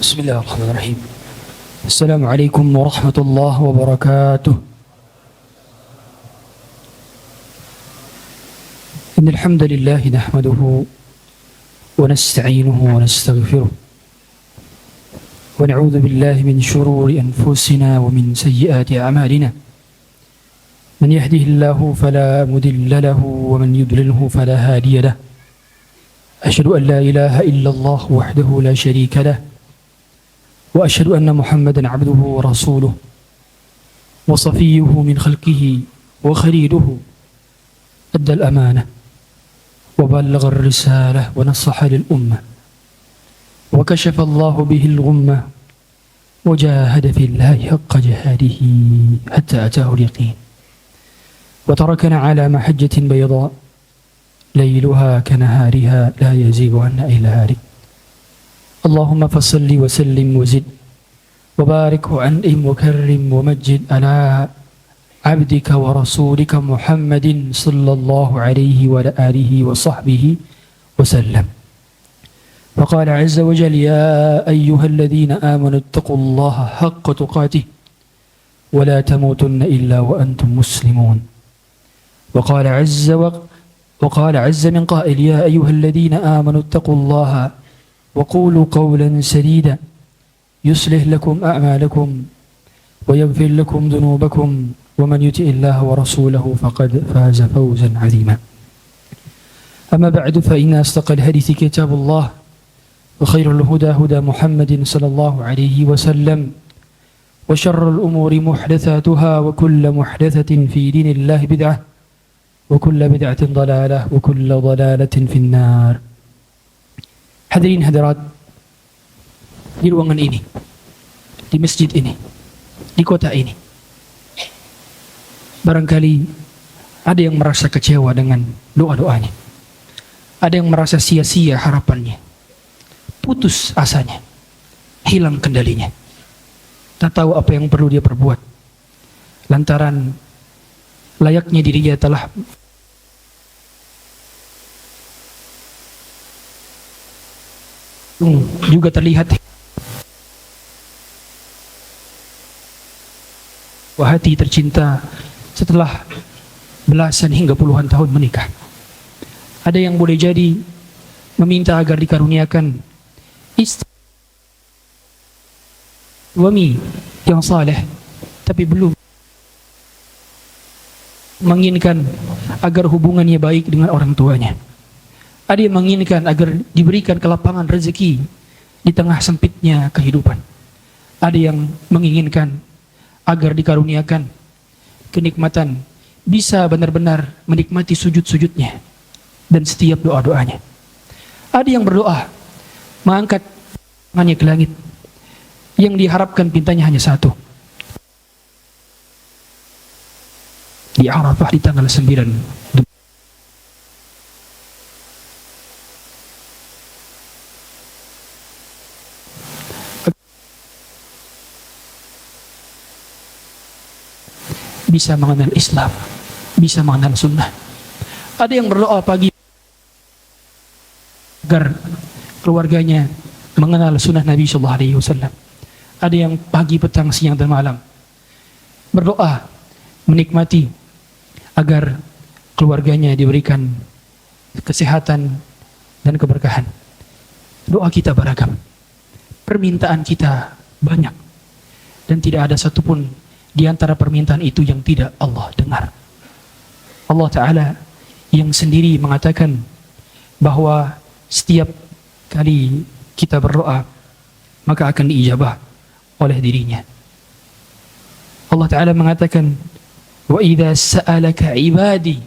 بسم الله الرحمن الرحيم. السلام عليكم ورحمة الله وبركاته. إن الحمد لله نحمده ونستعينه ونستغفره ونعوذ بالله من شرور أنفسنا ومن سيئات أعمالنا. من يهده الله فلا مضل له ومن يضلله فلا هادي له. أشهد أن لا إله إلا الله وحده لا شريك له وأشهد أن محمدا عبده ورسوله وصفيه من خلقه وخليله. أدى الأمانة وبلغ الرسالة ونصح للأمة وكشف الله به الغمة وجاهد في الله حق جهاده حتى أتاه اليقين وتركنا على محجة بيضاء ليلها كنهارها لا يزيغ عنها إلا هالك. اللهم فصل وسلم وزد وبارك وأنعم وكرم ومجد على عبدك ورسولك محمد صلى الله عليه وعلى آله وصحبه وسلم. وقال عز وجل: يا أيها الذين آمنوا اتقوا الله حق تقاته ولا تموتن إلا وأنتم مسلمون. وقال عز من قائل: يا أيها الذين آمنوا اتقوا الله وقولوا قولا سديدا يصلح لكم أعمالكم ويغفر لكم ذنوبكم ومن يطع الله ورسوله فقد فاز فوزا عظيما. أما بعد فإن أصدق الحديث كتاب الله وخير الهدى هدى محمد صلى الله عليه وسلم وشر الأمور محدثاتها وكل محدثة في دين الله بدعة وكل بدعة ضلالة وكل ضلالة في النار. Hadirin hadirat, di ruangan ini, di masjid ini, di kota ini, barangkali ada yang merasa kecewa dengan doa-doanya, ada yang merasa sia-sia harapannya, putus asanya, hilang kendalinya, tak tahu apa yang perlu dia perbuat, lantaran layaknya dirinya telah juga terlihat hati tercinta setelah belasan hingga puluhan tahun menikah. Ada yang boleh jadi meminta agar dikaruniakan istri suami yang saleh, tapi belum menginginkan agar hubungannya baik dengan orang tuanya. Ada yang menginginkan agar diberikan kelapangan rezeki di tengah sempitnya kehidupan. Ada yang menginginkan agar dikaruniakan kenikmatan, bisa benar-benar menikmati sujud-sujudnya dan setiap doa-doanya. Ada yang berdoa mengangkat tangannya ke langit, yang diharapkan pintanya hanya satu. Di Arafah di tanggal 9 bisa mengenal Islam, bisa mengenal sunnah. Ada yang berdoa pagi agar keluarganya mengenal sunnah Nabi Sallallahu Alaihi Wasallam. Ada yang pagi, petang, siang dan malam berdoa menikmati agar keluarganya diberikan kesehatan dan keberkahan. Doa kita beragam, permintaan kita banyak, dan tidak ada satupun di antara permintaan itu yang tidak Allah dengar. Allah Ta'ala yang sendiri mengatakan bahwa setiap kali kita berdoa maka akan diijabah oleh dirinya. Allah Ta'ala mengatakan, wa idza sa'alaka ibadi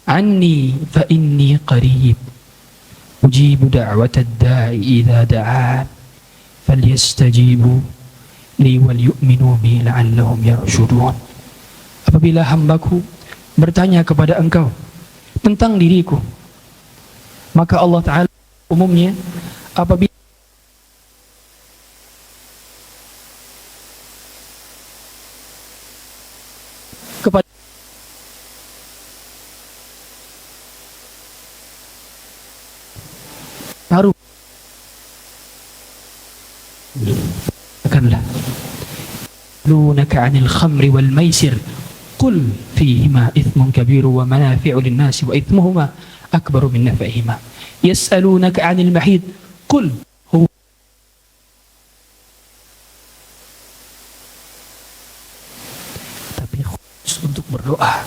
anni fa inni qarib ujibu da'watad da'i idza da'an falyastajibu li wal yu'minu bi la'allahum yarshudun. Apabila hambaku bertanya kepada engkau tentang diriku, maka Allah Ta'ala umumnya apabila kepada baru Katakanlah, lunaka 'anil khamri wal maisir qul fihima ithmun kabiru wa manafi'u lin-nasi wa ithmuhuma akbaru min naf'ihima. Yas'alunaka 'anil mahid qul huwa tapi khusus untuk berdoa.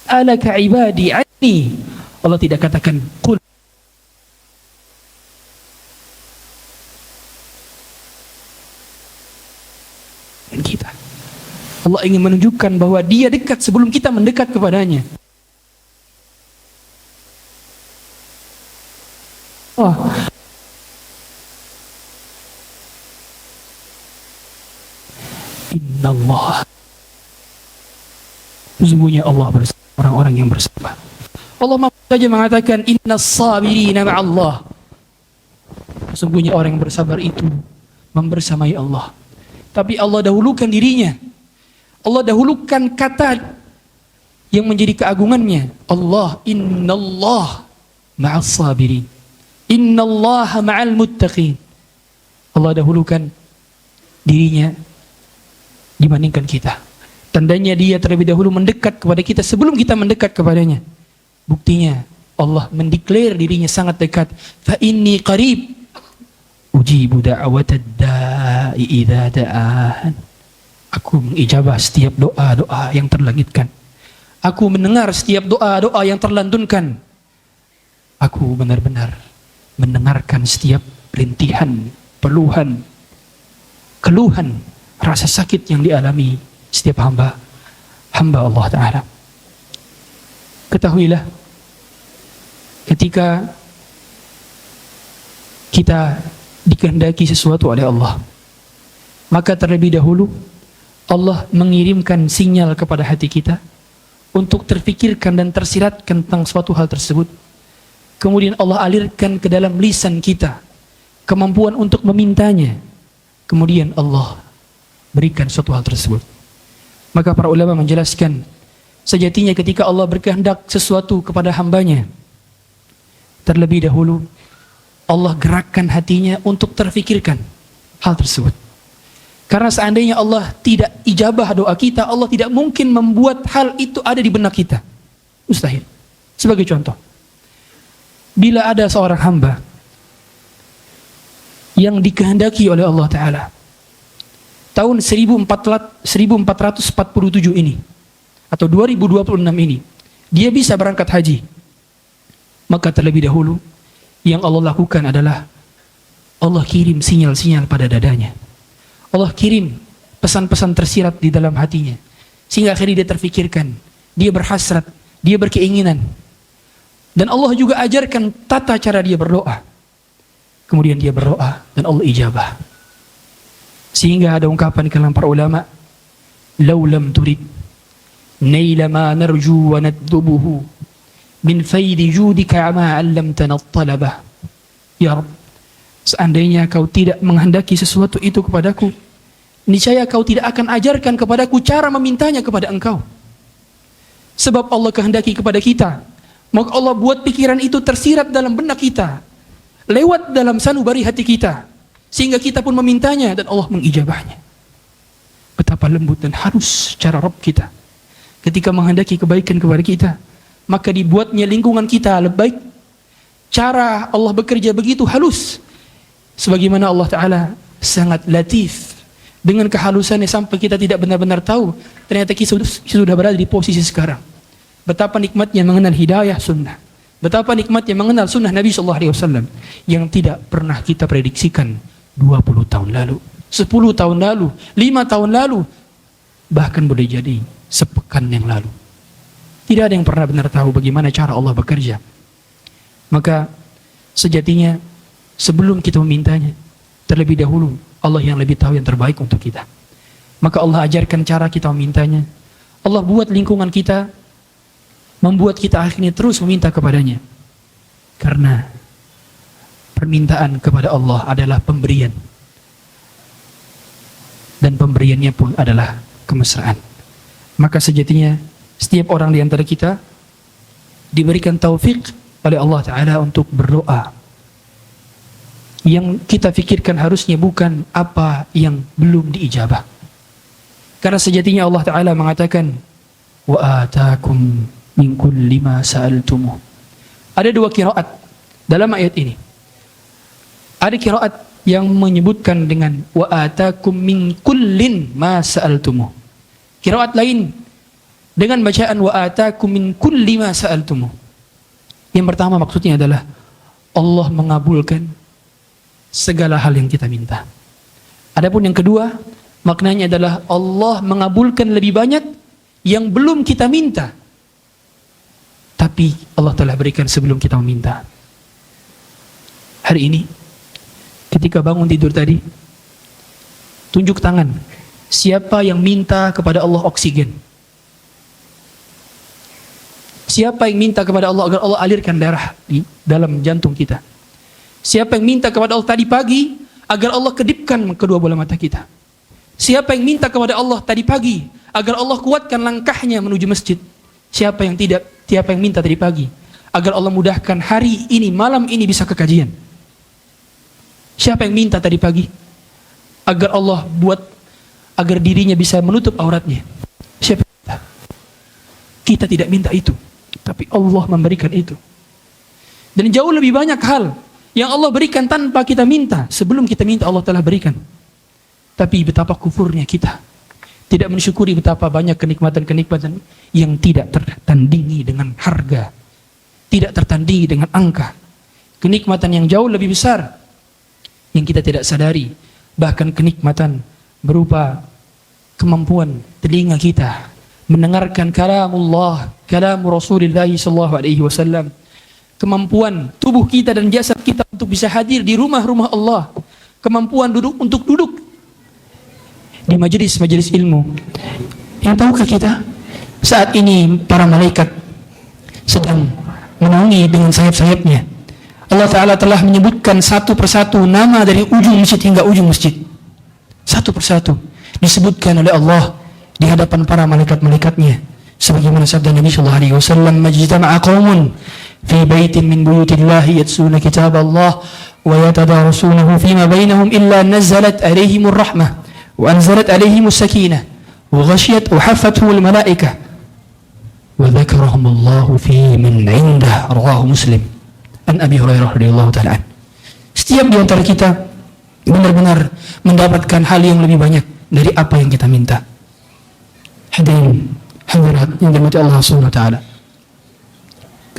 Alaka ibadi anni. Allah tidak katakan qul. Dan kita, Allah ingin menunjukkan bahwa Dia dekat sebelum kita mendekat kepadanya. Oh. Innallah, sesungguhnya Allah bersama orang-orang yang bersabar. Allah mampu saja mengatakan innas sabirina ma'allah. Sesungguhnya orang yang bersabar itu membersamai Allah. Tapi Allah dahulukan dirinya. Allah dahulukan kata yang menjadi keagungannya. Allah, innallah ma'as sabirin. Innallaha ma'al muttaqin. Allah dahulukan dirinya dibandingkan kita. Tandanya Dia terlebih dahulu mendekat kepada kita sebelum kita mendekat kepadanya. Buktinya Allah mendeklar dirinya sangat dekat. Fa inni qarib ujibu da'watad da'i idza da'an. Aku mengijabah setiap doa-doa yang terlangitkan. Aku mendengar setiap doa-doa yang terlantunkan. Aku benar-benar mendengarkan setiap rintihan, peluhan, keluhan, rasa sakit yang dialami setiap hamba Allah Ta'ala. Ketahuilah, ketika kita dikehendaki sesuatu oleh Allah, maka terlebih dahulu Allah mengirimkan sinyal kepada hati kita untuk terfikirkan dan tersiratkan tentang suatu hal tersebut. Kemudian Allah alirkan ke dalam lisan kita kemampuan untuk memintanya. Kemudian Allah berikan suatu hal tersebut. Maka para ulama menjelaskan, sejatinya ketika Allah berkehendak sesuatu kepada hambanya, terlebih dahulu Allah gerakkan hatinya untuk terfikirkan hal tersebut. Karena seandainya Allah tidak ijabah doa kita, Allah tidak mungkin membuat hal itu ada di benak kita. Mustahil. Sebagai contoh, bila ada seorang hamba yang dikehendaki oleh Allah Ta'ala tahun 1447 ini atau 2026 ini dia bisa berangkat haji, maka terlebih dahulu yang Allah lakukan adalah Allah kirim sinyal-sinyal pada dadanya. Allah kirim pesan-pesan tersirat di dalam hatinya sehingga akhirnya dia terfikirkan, dia berhasrat, dia berkeinginan. Dan Allah juga ajarkan tata cara dia berdoa. Kemudian dia berdoa dan Allah ijabah. Sehingga ada ungkapan di kalangan para ulama, "Lau lam turid naila ma narju wa naddubuhu min faidi judika ma 'allamtana at-talabah." Ya Rabb, seandainya kau tidak menghendaki sesuatu itu kepadaku, niscaya kau tidak akan ajarkan kepadaku cara memintanya kepada engkau. Sebab Allah kehendaki kepada kita, maka Allah buat pikiran itu tersirat dalam benak kita, lewat dalam sanubari hati kita, sehingga kita pun memintanya dan Allah mengijabahnya. Betapa lembut dan halus cara Rabb kita ketika menghendaki kebaikan kepada kita, maka dibuatnya lingkungan kita lebih baik. Cara Allah bekerja begitu halus, sebagaimana Allah Ta'ala sangat latif dengan kehalusannya sampai kita tidak benar-benar tahu ternyata kita sudah berada di posisi sekarang. Betapa nikmatnya mengenal hidayah sunnah, betapa nikmatnya mengenal sunnah Nabi SAW yang tidak pernah kita prediksikan 20 tahun lalu, 10 tahun lalu, 5 tahun lalu, bahkan boleh jadi sepekan yang lalu. Tidak ada yang pernah benar tahu bagaimana cara Allah bekerja. Maka sejatinya sebelum kita memintanya, terlebih dahulu Allah yang lebih tahu yang terbaik untuk kita. Maka Allah ajarkan cara kita memintanya. Allah buat lingkungan kita, membuat kita akhirnya terus meminta kepadanya. Karena permintaan kepada Allah adalah pemberian, dan pemberiannya pun adalah kemesraan. Maka sejatinya setiap orang di antara kita diberikan taufik oleh Allah Ta'ala untuk berdoa yang kita pikirkan harusnya bukan apa yang belum diijabah. Karena sejatinya Allah Ta'ala mengatakan, wa atakum min kulli ma sa'altumuh. Ada dua qiraat dalam ayat ini. Ada qiraat yang menyebutkan dengan wa atakum min kullin ma sa'altumuh. Qiraat lain dengan bacaan wa atakum min kulli ma sa'altumuh. Yang pertama maksudnya adalah Allah mengabulkan segala hal yang kita minta. Adapun yang kedua, maknanya adalah Allah mengabulkan lebih banyak yang belum kita minta, tapi Allah telah berikan sebelum kita meminta. Hari ini, ketika bangun tidur tadi, tunjuk tangan. Siapa yang minta kepada Allah oksigen? Siapa yang minta kepada Allah agar Allah alirkan darah di dalam jantung kita? Siapa yang minta kepada Allah tadi pagi agar Allah kedipkan kedua bola mata kita? Siapa yang minta kepada Allah tadi pagi agar Allah kuatkan langkahnya menuju masjid? Siapa yang tidak? Siapa yang minta tadi pagi agar Allah mudahkan hari ini, malam ini bisa ke kajian? Siapa yang minta tadi pagi agar Allah buat agar dirinya bisa menutup auratnya? Siapa yang minta? Kita tidak minta itu, tapi Allah memberikan itu. Dan jauh lebih banyak hal yang Allah berikan tanpa kita minta. Sebelum kita minta Allah telah berikan. Tapi betapa kufurnya kita, tidak mensyukuri betapa banyak kenikmatan-kenikmatan yang tidak tertandingi dengan harga, tidak tertandingi dengan angka. Kenikmatan yang jauh lebih besar yang kita tidak sadari. Bahkan kenikmatan berupa kemampuan telinga kita mendengarkan kalamullah, kalam Rasulullah SAW. Kemampuan tubuh kita dan jasad kita untuk bisa hadir di rumah-rumah Allah. Kemampuan untuk duduk di majelis-majelis ilmu. Yang tahukah kita saat ini para malaikat sedang menaungi dengan sayap-sayapnya. Allah Ta'ala telah menyebutkan satu persatu nama dari ujung masjid hingga ujung masjid. Satu persatu disebutkan oleh Allah di hadapan para malaikat-malaikatnya. Sebagaimana sabda Nabi sallallahu alaihi wasallam, "Majtama'a qaumun fi baitin min buyutillahi yatsuna kitab Allah wa yatadarasunahu fima bainahum illa nazalat alaihimur rahmah wa anzalat alaihimus sakinah wa ghashiyat wa haffathumul malaikah wa dzakarahumullahu fi man 'indah." Rawahu Muslim. An Abi Hurairah radhiyallahu ta'ala. Setiap di antara kita benar-benar mendapatkan hal yang lebih banyak dari apa yang kita minta. Hadirin hadirat yang dirahmati Allah Subhanahu wa taala.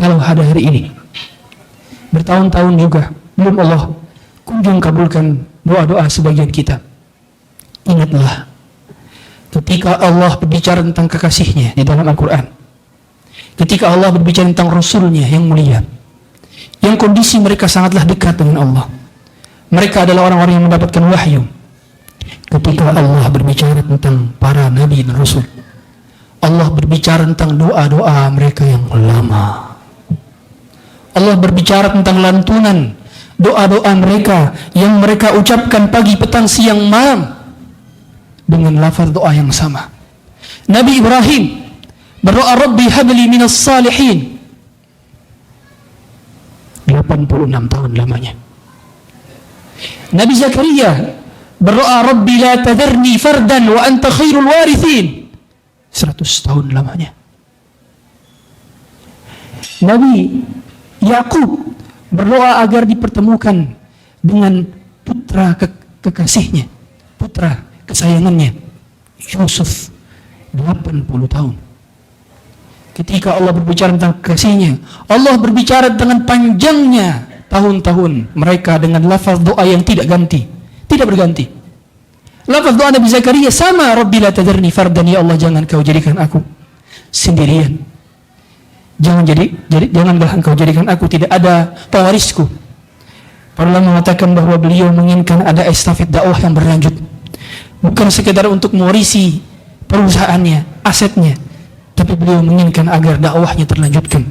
Kalau ada hari ini bertahun-tahun juga belum Allah kunjung kabulkan doa-doa sebagian kita, ingatlah ketika Allah berbicara tentang kekasihnya di dalam Al-Quran, ketika Allah berbicara tentang Rasulnya yang mulia, yang kondisi mereka sangatlah dekat dengan Allah. Mereka adalah orang-orang yang mendapatkan wahyu. Ketika Allah berbicara tentang para nabi dan rasul, Allah berbicara tentang doa-doa mereka yang lama. Allah berbicara tentang lantunan doa-doa mereka yang mereka ucapkan pagi, petang, siang, malam dengan lafaz doa yang sama. Nabi Ibrahim berdoa, "Rabbi habli minas salihin." 86 tahun lamanya. Nabi Zakaria berdoa, "Rabbi la tadharni fardan wa anta khairul warithin." 100 tahun lamanya. Nabi Yakub berdoa agar dipertemukan dengan putra kekasihnya, putra kesayangannya, Yusuf, 80 tahun. Ketika Allah berbicara tentang kekasihnya, Allah berbicara dengan panjangnya tahun-tahun mereka dengan lafaz doa yang tidak berganti. Lafaz doa Nabi Zakaria sama, "Rabbi la tadharni fardan," ya Allah jangan kau jadikan aku sendirian. Janganlah engkau jadikan aku tidak ada pewarisku. Para ulama mengatakan bahwa beliau menginginkan ada estafet dakwah yang berlanjut, bukan sekedar untuk mewarisi perusahaannya, asetnya, tapi beliau menginginkan agar dakwahnya terlanjutkan.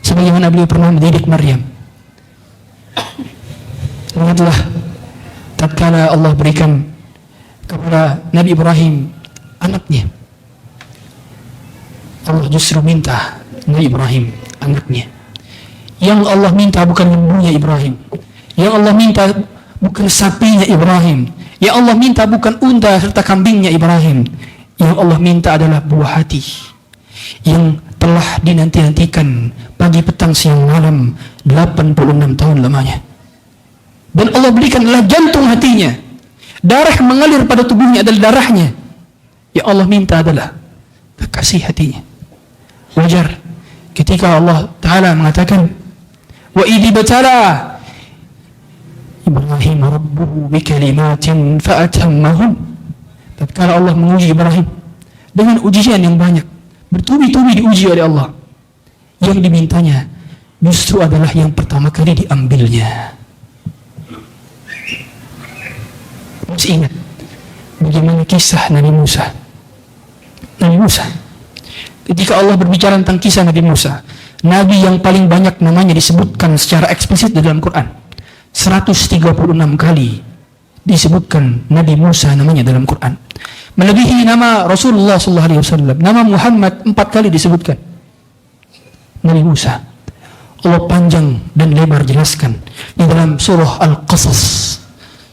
Sebagaimana beliau pernah mendidik Maryam. Ingatlah tatkala Allah berikan kepada Nabi Ibrahim anaknya, Allah justru minta Nabi Ibrahim anaknya. Yang Allah minta bukan membunuhnya Ibrahim. Yang Allah minta bukan sapinya Ibrahim. Yang Allah minta bukan unta serta kambingnya Ibrahim. Yang Allah minta adalah buah hati yang telah dinanti-nantikan pagi, petang, siang, malam 86 tahun lamanya. Dan Allah berikan adalah jantung hatinya. Darah yang mengalir pada tubuhnya adalah darahnya. Yang Allah minta adalah kekasih hatinya. Wajar ketika Allah Ta'ala mengatakan, wa idh ibtala Ibrahim rabbuhu bikalimatin fa'atammahum. Tatkala Allah menguji Ibrahim dengan ujian yang banyak, bertubi-tubi diuji oleh Allah, yang dimintanya justru adalah yang pertama kali diambilnya. Masih ingat bagaimana kisah Nabi Musa? Nabi Musa, ketika Allah berbicara tentang kisah Nabi Musa, Nabi yang paling banyak namanya disebutkan secara eksplisit dalam Quran, 136 kali disebutkan Nabi Musa namanya dalam Quran, melebihi nama Rasulullah SAW. Nama Muhammad 4 kali disebutkan. Nabi Musa Allah panjang dan lebar jelaskan di dalam surah Al-Qasas,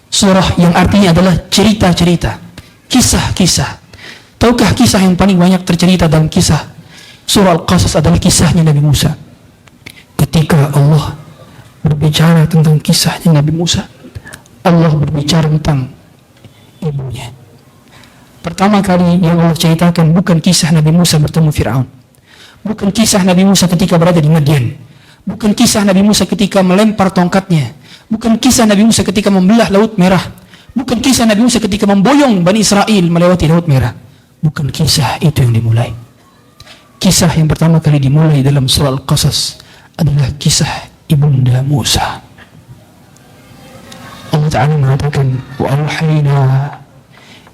surah yang artinya adalah cerita-cerita, kisah-kisah. Tahukah kisah yang paling banyak tercerita dalam kisah surah Al-Qasas adalah kisahnya Nabi Musa. Ketika Allah berbicara tentang kisahnya Nabi Musa, Allah berbicara tentang ibunya. Pertama kali yang Allah ceritakan bukan kisah Nabi Musa bertemu Fir'aun, bukan kisah Nabi Musa ketika berada di Madian, bukan kisah Nabi Musa ketika melempar tongkatnya, bukan kisah Nabi Musa ketika membelah Laut Merah, bukan kisah Nabi Musa ketika memboyong Bani Israel melewati Laut Merah. Bukan kisah itu yang dimulai. Kisah yang pertama kali dimulai dalam surah Al-Qasas adalah kisah ibunda Musa. Allah Ta'ala mengatakan, wa awhayna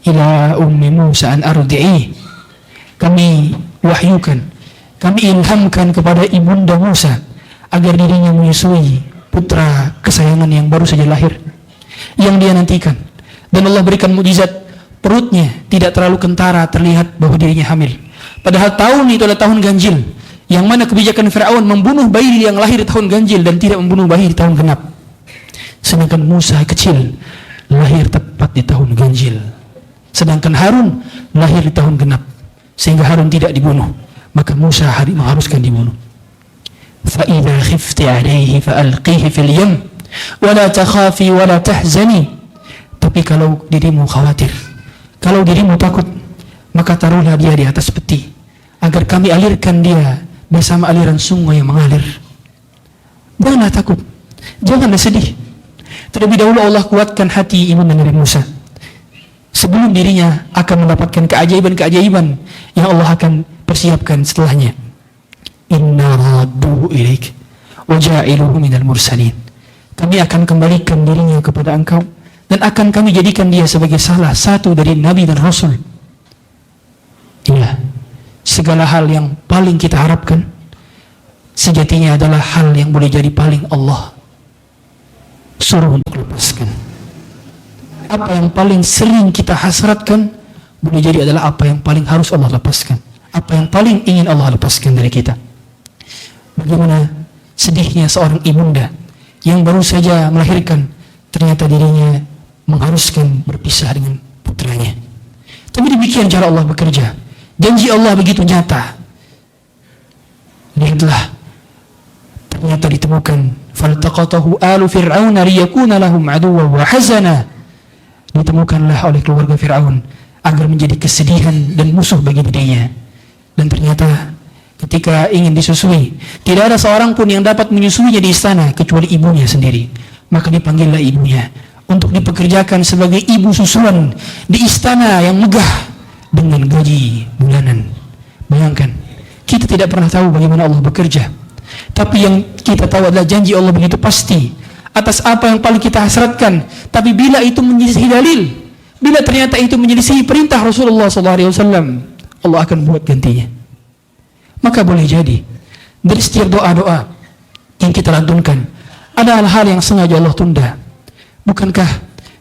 ila ummi Musa an ardi'i. Kami wahyukan, kami ilhamkan kepada ibunda Musa agar dirinya menyusui putra kesayangan yang baru saja lahir, yang dia nantikan. Dan Allah berikan mukjizat, perutnya tidak terlalu kentara, terlihat bahwa dirinya hamil. Padahal tahun itu adalah tahun ganjil, yang mana kebijakan Fir'aun membunuh bayi yang lahir di tahun ganjil dan tidak membunuh bayi di tahun genap. Sedangkan Musa kecil lahir tepat di tahun ganjil, sedangkan Harun lahir di tahun genap, sehingga Harun tidak dibunuh, maka Musa mengharuskan dibunuh. فَإِذَا خِفْتِ عَلَيْهِ فَأَلْقِيهِ فِي الْيَمِّ وَلَا تَخَافِي وَلَا تَحْزَنِي. Tapi kalau dirimu khawatir, kalau dirimu takut, maka taruhlah dia di atas peti, agar kami alirkan dia bersama aliran sungai yang mengalir. Janganlah takut, janganlah sedih. Terlebih dahulu Allah kuatkan hati ibunda Nabi Musa sebelum dirinya akan mendapatkan keajaiban-keajaiban yang Allah akan persiapkan setelahnya. Inna radduhu ilaik wa ja'iluhu minal mursalin. Kami akan kembalikan dirinya kepada engkau dan akan kami jadikan dia sebagai salah satu dari nabi dan rasul. Ya, segala hal yang paling kita harapkan sejatinya adalah hal yang boleh jadi paling Allah suruh untuk lepaskan. Apa yang paling sering kita hasratkan boleh jadi adalah apa yang paling harus Allah lepaskan, apa yang paling ingin Allah lepaskan dari kita. Bagaimana sedihnya seorang ibunda yang baru saja melahirkan, ternyata dirinya mengharuskan berpisah dengan putranya. Tapi demikian cara Allah bekerja. Janji Allah begitu nyata. Lihatlah, ternyata ditemukan faltaqatahu alu fir'auna liyakuna lahum aduwwan wa hazana. Ditemukanlah oleh keluarga Fir'aun agar menjadi kesedihan dan musuh bagi dirinya. Dan ternyata ketika ingin disusui, tidak ada seorang pun yang dapat menyusuinya di istana kecuali ibunya sendiri. Maka dipanggillah ibunya untuk dipekerjakan sebagai ibu susuan di istana yang megah dengan gaji bulanan. Bayangkan, kita tidak pernah tahu bagaimana Allah bekerja, tapi yang kita tahu adalah janji Allah begitu pasti atas apa yang paling kita hasratkan. Tapi bila itu menyelisihi dalil, bila ternyata itu menyelisihi perintah Rasulullah SAW, Allah akan buat gantinya. Maka boleh jadi dari setiap doa-doa yang kita lantunkan ada hal-hal yang sengaja Allah tunda. Bukankah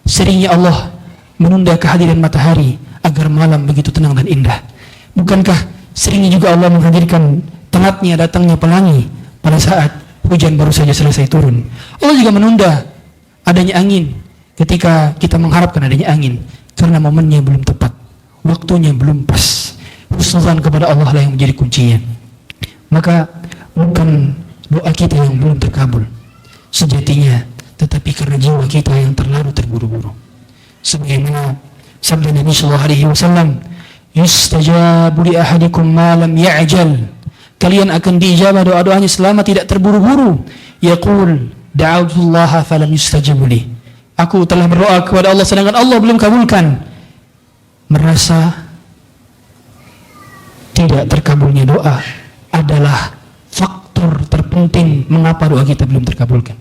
seringnya Allah menunda kehadiran matahari agar malam begitu tenang dan indah? Bukankah seringnya juga Allah menghadirkan telatnya datangnya pelangi pada saat hujan baru saja selesai turun? Allah juga menunda adanya angin ketika kita mengharapkan adanya angin karena momennya belum tepat, waktunya belum pas. Husnuzan kepada Allah lah yang menjadi kuncinya. Maka bukan doa kita yang belum terkabul sejatinya, tetapi karena jiwa kita yang terlalu terburu-buru. Sebagaimana sabda Nabi sallallahu alaihi wasallam, "Yustajabu li ahadikum ma lam ya'jal." Kalian akan diijabah doa-doanya selama tidak terburu-buru. Yaqul, "Da'awtullaha falam yustajab li." Aku telah berdoa kepada Allah sedangkan Allah belum kabulkan. Merasa tidak terkabulnya doa adalah faktor terpenting mengapa doa kita belum terkabulkan.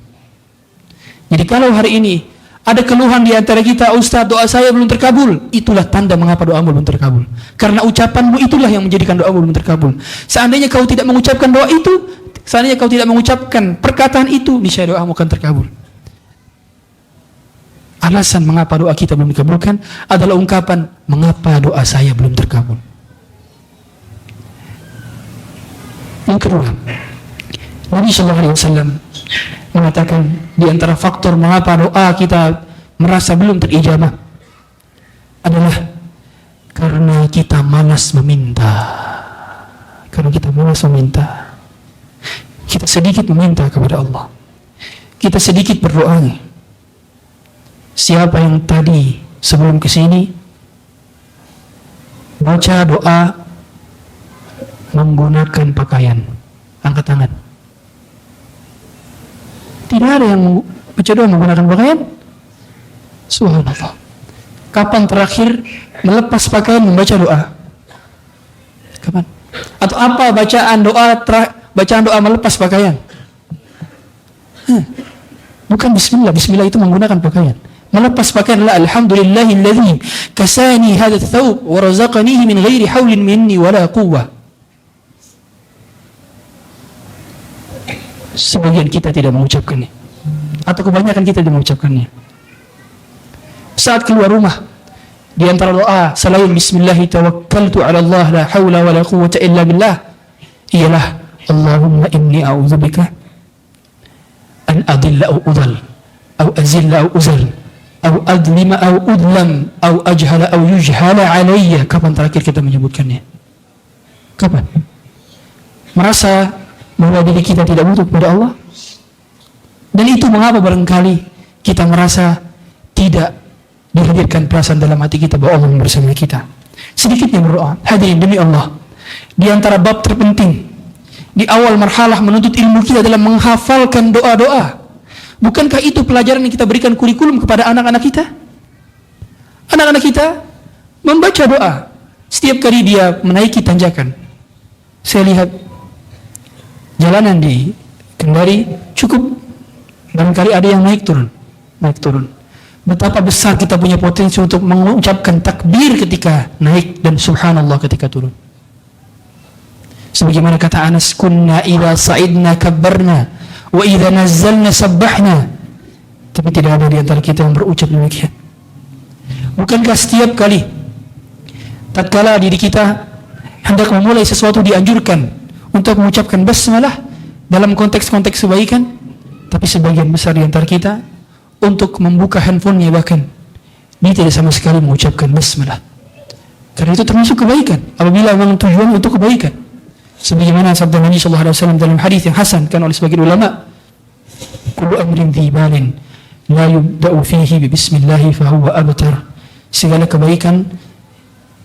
Jadi kalau hari ini ada keluhan di antara kita, "Ustaz, doa saya belum terkabul," itulah tanda mengapa doamu belum terkabul. Karena ucapanmu itulah yang menjadikan doamu belum terkabul. Seandainya kau tidak mengucapkan doa itu, seandainya kau tidak mengucapkan perkataan itu, niscaya doamu akan terkabul. Alasan mengapa doa kita belum dikabulkan adalah ungkapan, "Mengapa doa saya belum terkabul?" Yang kedua, Nabi sallallahu alaihi wasallam mengatakan di antara faktor mengapa doa kita merasa belum terijabah adalah karena kita malas meminta. Karena kita malas meminta. Kita sedikit meminta kepada Allah. Kita sedikit berdoa. Siapa yang tadi sebelum kesini baca doa menggunakan pakaian? Angkat tangan. Tidak ada yang baca doa menggunakan pakaian? Subhanallah. Kapan terakhir melepas pakaian membaca doa? Kapan? Atau apa bacaan doa melepas pakaian? Bukan bismillah. Bismillah itu menggunakan pakaian. Melepas pakaian adalah alhamdulillahilladzi kasani hadha thawb wa razaqanihi min ghairi haulin minni wala quwwah. Sebagian kita tidak mengucapkannya, atau kebanyakan kita tidak mengucapkannya. Saat keluar rumah, di antara doa selain bismillah tawakkaltu ala Allah la haula wala quwwata illa billah ialah Allahumma inni a'udzubika an adilla au udhal au azilla au uzal au adlima au udlam au ajhala au yujhala alayya. Kapan terakhir kita menyebutkannya? Kapan? Merasa bahwa diri kita tidak butuh kepada Allah, dan itu mengapa barangkali kita merasa tidak dihadirkan perasaan dalam hati kita bahwa Allah bersama kita. Sedikitnya berdoa. Hadirin demi Allah, di antara bab terpenting di awal marhalah menuntut ilmu kita dalam menghafalkan doa-doa. Bukankah itu pelajaran yang kita berikan kurikulum kepada anak-anak kita? Anak-anak kita membaca doa setiap kali dia menaiki tanjakan. Saya lihat jalanan di Kendari cukup barangkali ada yang naik turun. Betapa besar kita punya potensi untuk mengucapkan takbir ketika naik dan subhanallah ketika turun. Sebagaimana kata Anas, kunna idza sa'idna kabbarna wa idza nazzalna sabbahna. Tapi tidak ada di antara kita yang berucap demikian. Bukankah setiap kali tatkala diri kita hendak memulai sesuatu dianjurkan untuk mengucapkan basmalah dalam konteks-konteks kebaikan, tapi sebagian besar di antara kita untuk membuka handphonenya bahkan dia tidak sama sekali mengucapkan basmalah. Karena itu termasuk kebaikan apabila memang tujuan untuk kebaikan. Sebagaimana sabda Nabi sallallahu alaihi wasallam dalam hadis yang hasan kan oleh sebagian ulama, kullu amrin dhi balin la yubda'u fihi bi bismillah fa huwa abtar. Segala kebaikan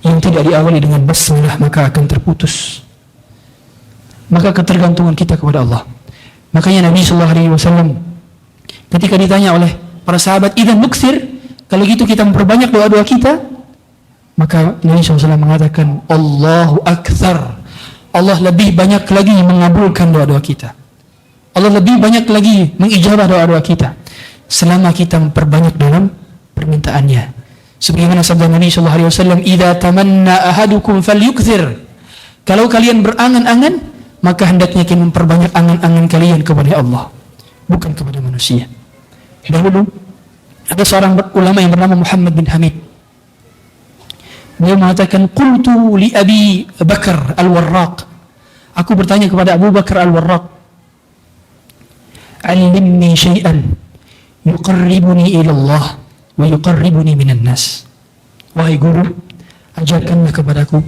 yang tidak diawali dengan basmalah maka akan terputus. Maka ketergantungan kita kepada Allah. Makanya Nabi sallallahu alaihi wasallam ketika ditanya oleh para sahabat, "Idzan nuktsir," kalau gitu kita memperbanyak doa-doa kita, maka Nabi sallallahu alaihi wasallam mengatakan, "Allahu aktsar." Allah lebih banyak lagi mengabulkan doa-doa kita. Allah lebih banyak lagi mengijabah doa-doa kita selama kita memperbanyak dalam permintaannya. Sebagaimana sabda Nabi sallallahu alaihi wasallam, "Idza tamanna ahadukum falyukthir." Kalau kalian berangan-angan, maka hendaknya kalian memperbanyak angan-angan kalian kepada Allah, bukan kepada manusia. Dahulu ada seorang ulama yang bernama Muhammad bin Hamid. Dia mengatakan, qultu li Abi Bakar Al-Warraq. Aku bertanya kepada Abu Bakar Al-Warraq, "Allimni syai'an yuqarribuni ilallah wa yuqarribuni minan nas. Wahai guru, ajarkanlah kepadaku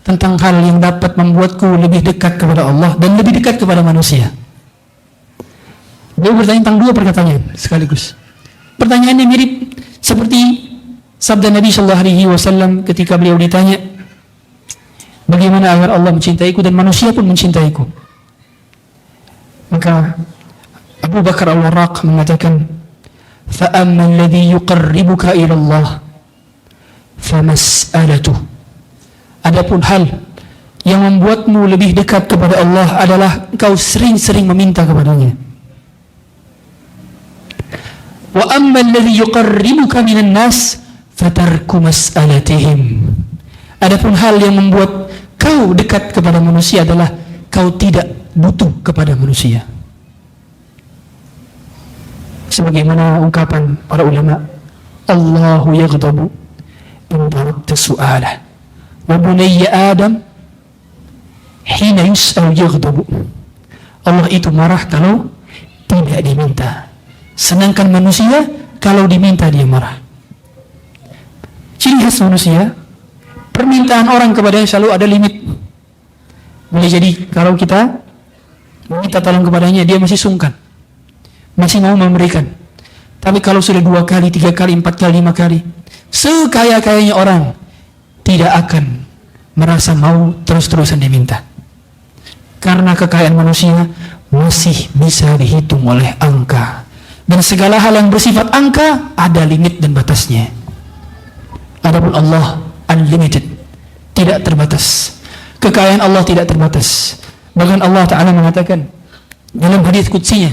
tentang hal yang dapat membuatku lebih dekat kepada Allah dan lebih dekat kepada manusia. Beliau bertanya tentang dua perkataan sekaligus. Pertanyaannya mirip seperti sabda Nabi sallallahu alaihi wasallam ketika beliau ditanya, bagaimana agar Allah mencintaiku dan manusia pun mencintaiku? Maka Abu Bakar Al-Warraq mengatakan, fa amma alladhi yuqarribuka ila Allah fa mas'alatuh. Adapun hal yang membuatmu lebih dekat kepada Allah adalah engkau sering-sering meminta kepadanya. Wa amma alladhi yuqarribuka minan nas fatarku mas'alatihim. Adapun hal yang membuat kau dekat kepada manusia adalah kau tidak butuh kepada manusia. Sebagaimana ungkapan para ulama, Allahu yaghdabu in tarakta su'alah wa bunayya Adam hina yus'al yaghdabu. Allah itu marah kalau tidak diminta, sedangkan manusia kalau diminta dia marah. Ciri khas manusia, permintaan orang kepadanya selalu ada limit. Boleh jadi kalau kita meminta tolong kepadanya, dia masih sungkan, masih mau memberikan. Tapi kalau sudah 2 kali, 3 kali, 4 kali, 5 kali, sekaya-kayanya orang tidak akan merasa mau terus-terusan diminta. Karena kekayaan manusia masih bisa dihitung oleh angka. Dan segala hal yang bersifat angka ada limit dan batasnya. Adapun Allah unlimited, tidak terbatas. Kekayaan Allah tidak terbatas. Bahkan Allah Ta'ala mengatakan dalam hadis qudsinya,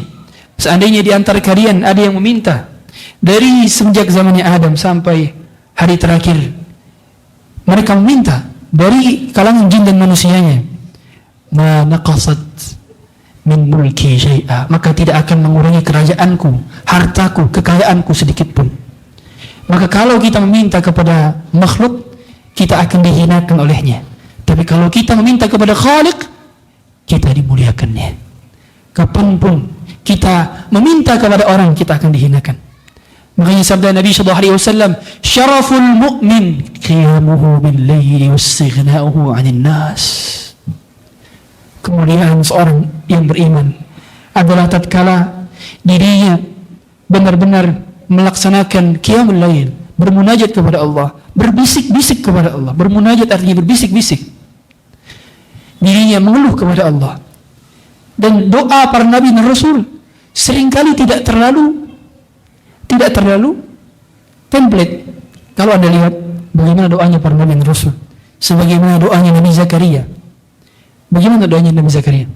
seandainya di antara kalian ada yang meminta dari semenjak zamannya Adam sampai hari terakhir, mereka meminta dari kalangan jin dan manusianya, ma naqasat min mulki syai'a, maka tidak akan mengurangi kerajaanku, hartaku, kekayaanku sedikit pun. Maka kalau kita meminta kepada makhluk, kita akan dihinakan olehnya. Tapi kalau kita meminta kepada Khaliq, kita dimuliakannya. Kapanpun kita meminta kepada orang, kita akan dihinakan. Makanya sabda Nabi SAW, syaraful mu'min qiyamuhu bil layli wassighna'uhu 'anil nas. Kemuliaan seorang yang beriman adalah tatkala dirinya benar-benar melaksanakan qiyamul lail, bermunajat kepada Allah, berbisik-bisik kepada Allah. Bermunajat artinya berbisik-bisik. Dirinya mengeluh kepada Allah. Dan doa para nabi dan rasul seringkali tidak terlalu template. Kalau Anda lihat bagaimana doanya para nabi dan rasul, sebagaimana doanya Nabi Zakaria. Bagaimana doanya Nabi Zakaria?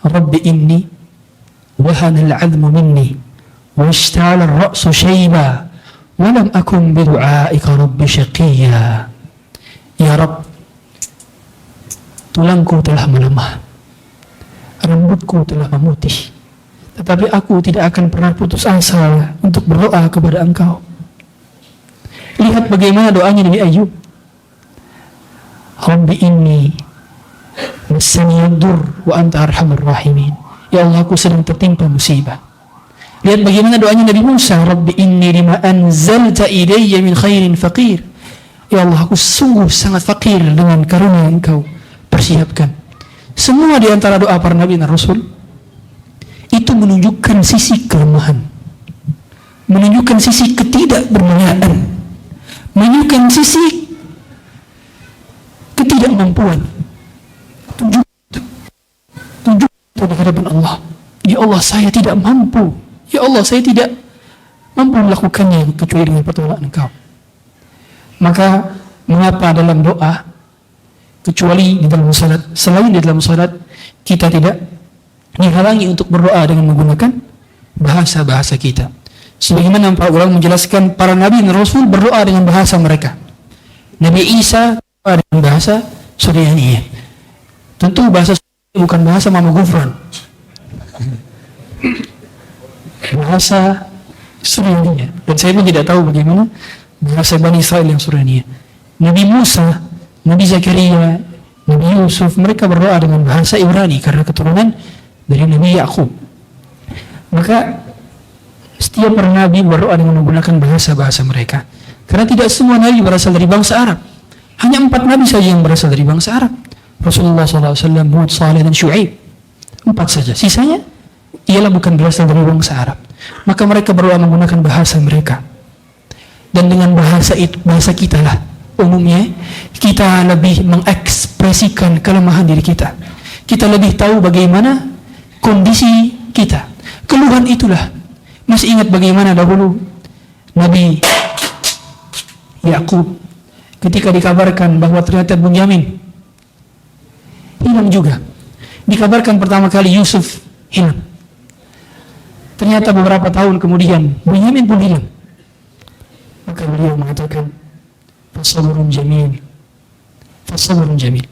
Rabbi inni wahana al-'azmu minni wa ishta'ala ar-ra'su shayba wa lam akun bi du'aika rabbi shaqiyya. Ya Rabb, tulangku telah melemah, rambutku telah memutih, tetapi aku tidak akan pernah putus asa untuk berdoa kepada Engkau. Lihat bagaimana doanya Nabi Ayub. Rabbi inni massani yadur wa anta arhamur rahimin. Ya Allah, aku sedang tertimpa musibah. Lihat bagaimana doanya Nabi Musa. Rabbi inni lima anzalta ilayya min khairin faqir. Ya Allah, aku sungguh sangat fakir dengan karunia yang Engkau persiapkan. Semua di antara doa para nabi dan rasul itu menunjukkan sisi kelemahan, menunjukkan sisi ketidakbermanfaatan, menunjukkan sisi ketidakmampuan. Tunjuk di hadapan Allah. Ya Allah, saya tidak mampu. Ya Allah, saya tidak mampu melakukannya kecuali dengan pertolongan Engkau. Maka mengapa dalam doa, kecuali di dalam salat, selain di dalam salat, kita tidak dihalangi untuk berdoa dengan menggunakan bahasa-bahasa kita. Sebagaimana para ulama menjelaskan, para nabi dan rasul berdoa dengan bahasa mereka. Nabi Isa berdoa dengan bahasa Suryaniyah. Tentu bahasa Suryaniyah bukan bahasa Mama Gufran. Bahasa Suryaniyah. Dan saya pun tidak tahu bagaimana bahasa Bani Israel yang Suryaniyah. Nabi Musa, Nabi Zakaria, Nabi Yusuf, mereka berdoa dengan bahasa Ibrani karena keturunan dari Nabi Yakub. Maka Setiap para nabi berdoa dengan menggunakan bahasa-bahasa mereka. Karena tidak semua nabi berasal dari bangsa Arab. Hanya 4 nabi saja yang berasal dari bangsa Arab. Rasulullah SAW, Hud, Saleh, dan Syuaib. 4 saja. Sisanya ialah bukan berasal dari bangsa Arab. Maka mereka berdoa menggunakan bahasa mereka. Dan dengan bahasa itu, bahasa kita lah, umumnya kita lebih mengekspresikan kelemahan diri kita. Kita lebih tahu bagaimana kondisi kita. Keluhan itulah. Masih ingat bagaimana dahulu Nabi Yakub ketika dikabarkan bahwa ternyata Bunyamin hilang juga. Dikabarkan pertama kali Yusuf hilang. Ternyata beberapa tahun kemudian Bunyamin pun hilang. Maka beliau mengatakan, fasabrun jamil, fasabrun jamil.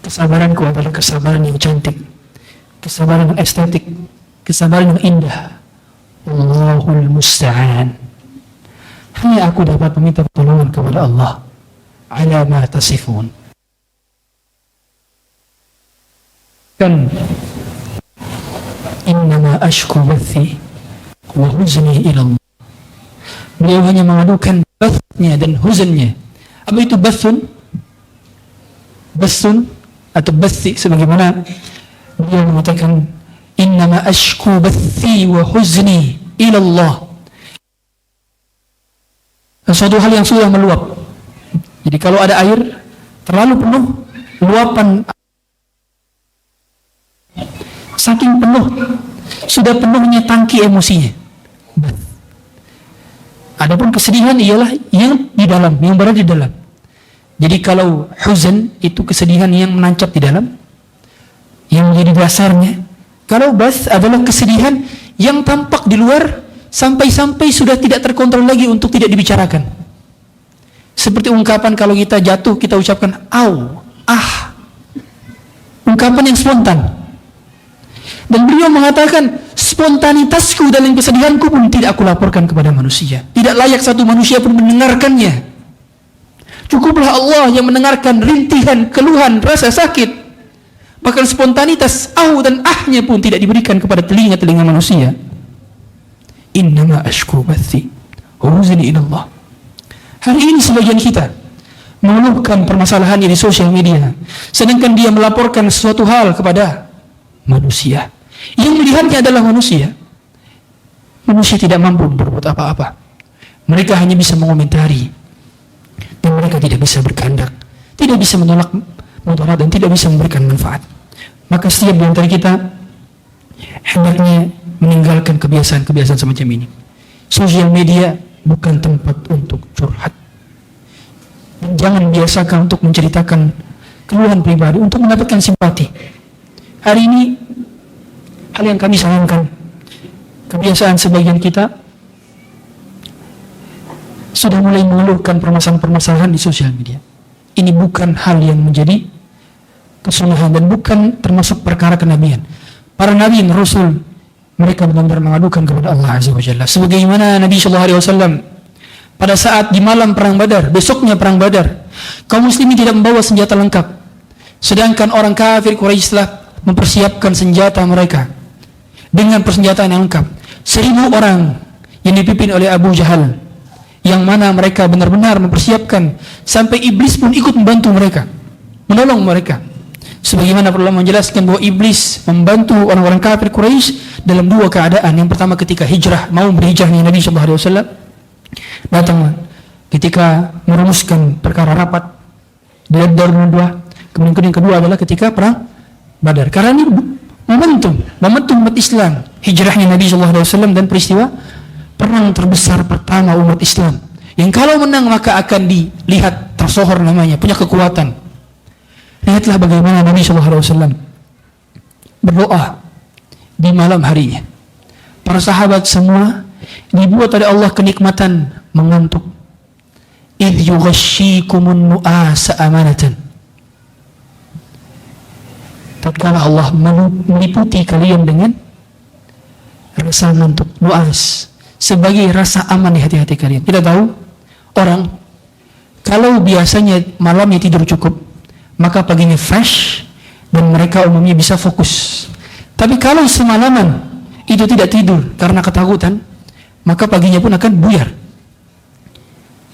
Kesabaranku adalah kesabaran yang cantik, kesabaran yang estetik, kesabaran yang indah. Allahul musta'an. Hanya aku dapat meminta pertolongan kepada Allah ala ma tasifun. Kan innama ashku bathi wa huzni ila Allah. Beliau hanya mengadukan bathnya dan huznnya. Apa itu bathun? Bathun atau bathi, sebagaimana beliau mengatakan innama ashku bathi wa huzni ila Allah. Sesuatu hal yang sudah meluap. Jadi kalau ada air terlalu penuh, luapan saking penuh, sudah penuhnya tangki emosinya. Adapun kesedihan ialah yang di dalam, yang berada di dalam. Jadi kalau huzn itu kesedihan yang menancap di dalam, yang menjadi dasarnya. Kalau bath adalah kesedihan yang tampak di luar sampai-sampai sudah tidak terkontrol lagi untuk tidak dibicarakan. Seperti ungkapan kalau kita jatuh kita ucapkan au, ah. Ungkapan yang spontan. Dan beliau mengatakan spontanitasku dalam kesedihanku pun tidak aku laporkan kepada manusia. Tidak layak satu manusia pun mendengarkannya. Cukuplah Allah yang mendengarkan rintihan, keluhan, rasa sakit. Bahkan spontanitas au dan ahnya pun tidak diberikan kepada telinga-telinga manusia. Innama ashku bathi huzni ila Allah. Hari ini sebagian kita mengeluhkan permasalahannya di sosial media, sedangkan dia melaporkan sesuatu hal kepada manusia. Yang melihatnya adalah manusia. Manusia tidak mampu berbuat apa-apa. Mereka hanya bisa mengomentari, dan mereka tidak bisa berkehendak, tidak bisa menolak mudarat, dan tidak bisa memberikan manfaat. Maka setiap di antara kita hendaknya meninggalkan kebiasaan-kebiasaan semacam ini. Sosial media bukan tempat untuk curhat. Dan jangan biasakan untuk menceritakan keluhan pribadi untuk mendapatkan simpati. Hari ini hal yang kami sayangkan, kebiasaan sebagian kita sudah mulai mengeluhkan permasalahan-permasalahan di sosial media. Ini bukan hal yang menjadi kesunahan dan bukan termasuk perkara kenabian. Para nabi dan rasul mereka benar-benar mengadukan kepada Allah Azza wa Jalla. Sebagaimana Nabi sallallahu alaihi wasallam pada saat di malam perang Badar, besoknya perang Badar, kaum muslimin tidak membawa senjata lengkap. Sedangkan orang kafir Quraisy telah mempersiapkan senjata mereka dengan persenjataan yang lengkap. 1000 orang yang dipimpin oleh Abu Jahal, yang mana mereka benar-benar mempersiapkan sampai iblis pun ikut membantu mereka, menolong mereka. Sebagaimana ulama menjelaskan bahwa iblis membantu orang-orang kafir Quraisy dalam 2 keadaan. Yang pertama ketika hijrah, mau berhijrahnya Nabi sallallahu alaihi wasallam, datang ketika merumuskan perkara rapat di Darul Nadwah. Kemudian yang kedua adalah ketika perang Badar. Karena ini momentum umat Islam, hijrahnya Nabi sallallahu alaihi wasallam dan peristiwa perang terbesar pertama umat Islam. Yang kalau menang maka akan dilihat tersohor namanya, punya kekuatan. Lihatlah bagaimana Nabi SAW berdoa di malam harinya. Para sahabat semua dibuat oleh Allah kenikmatan mengantuk. Idh yughashshikumun nu'asa amanatan. Tatkala Allah meliputi kalian dengan rasa ngantuk, nu'as, sebagai rasa aman di hati-hati kalian. Kita tahu orang kalau biasanya malamnya tidur cukup, maka paginya fresh dan mereka umumnya bisa fokus. Tapi kalau semalaman itu tidak tidur karena ketakutan, maka paginya pun akan buyar.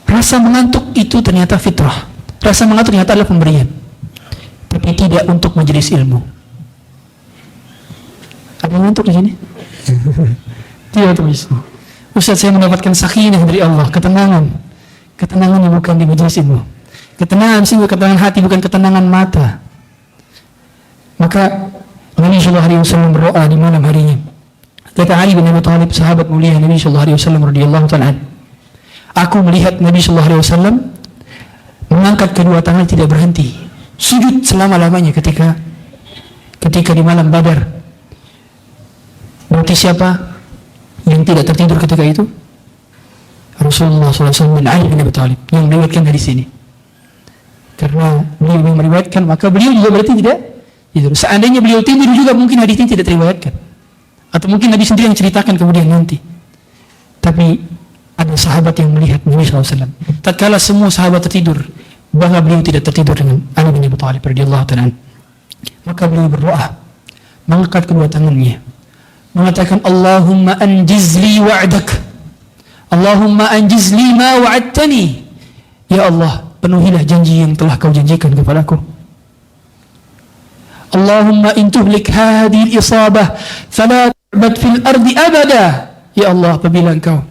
Rasa mengantuk itu ternyata fitrah. Rasa mengantuk ternyata adalah pemberian, tapi tidak untuk majelis ilmu. Ada yang ngantuk di sini? Tidak, tuh. Ustaz, saya mendapatkan sakinah dari Allah, ketenangan. Ketenangan yang bukan di majelis ilmu. Ketenangan sih, ketenangan hati, bukan ketenangan mata. Maka Nabi SAW berdoa di malam harinya. Kata Ali bin Abi Thalib, sahabat mulia Nabi SAW radhiyallahu ta'ala, aku melihat Nabi SAW mengangkat kedua tangan tidak berhenti, sujud selama-lamanya ketika di malam Badar. Berarti siapa yang tidak tertidur ketika itu? Rasulullah SAW dan Ali bin Abi Thalib yang meriwayatkan dari sini. Karena beliau yang meriwayatkan, maka beliau juga berarti tidak tidur. Seandainya beliau tidur juga mungkin hadis ini tidak teriwayatkan. Atau mungkin Nabi sendiri yang ceritakan kemudian nanti. Tapi ada sahabat yang melihat Nabi SAW. Tatkala semua sahabat tertidur, bahwa beliau tidak tertidur dengan Ali bin Abi Thalib radhiyallahu ta'ala. Maka beliau berdoa, mengangkat kedua tangannya, mengatakan, Allahumma anjizli wa'dak, Allahumma anjizli ma wa'adtani. Ya Allah, penuhilah janji yang telah kau janjikan kepadaku. Allahumma in tuhlik hadhihi al-isabah fala ta'bad fil ardi abada. Ya Allah, apabila engkau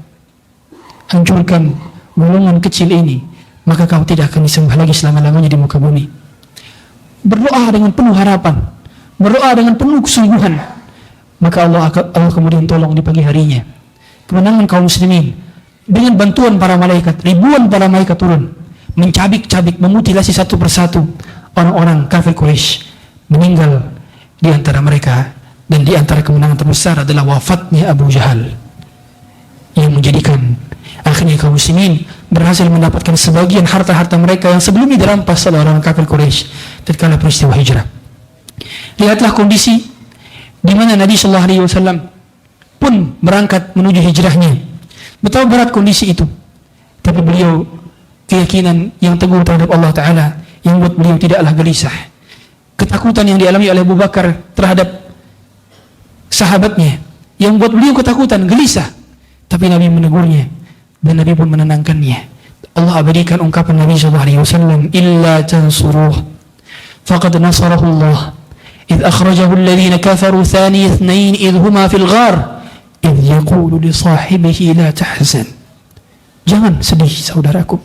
hancurkan golongan kecil ini, maka kau tidak akan disembah lagi selama-lamanya di muka bumi. Berdoa dengan penuh harapan, berdoa dengan penuh kesungguhan, maka Allah kemudian tolong di pagi harinya. Kemenangan kaum muslimin dengan bantuan para malaikat, ribuan para malaikat turun, mencabik-cabik, memutilasi satu persatu orang-orang kafir Quraisy. Meninggal di antara mereka, dan di antara kemenangan terbesar adalah wafatnya Abu Jahal, yang menjadikan akhirnya kaum muslimin berhasil mendapatkan sebagian harta-harta mereka yang sebelumnya dirampas oleh orang kafir Quraisy tatkala peristiwa hijrah. Lihatlah kondisi di mana Nabi sallallahu alaihi wasallam pun berangkat menuju hijrahnya. Betapa berat kondisi itu. Tapi beliau keyakinan yang teguh terhadap Allah Ta'ala yang membuat beliau tidaklah gelisah. Ketakutan yang dialami oleh Abu Bakar terhadap sahabatnya yang membuat beliau ketakutan, gelisah. Tapi Nabi menegurnya dan Nabi pun menenangkannya. Allah abadikan ungkapan Nabi SAW, illa tansuruh faqad nasarahu Allah idh akhrajahu alladhina kafaru thani ithnain idh huma fil ghar idh yaqulu li sahibihi la tahzan. Jangan sedih saudaraku,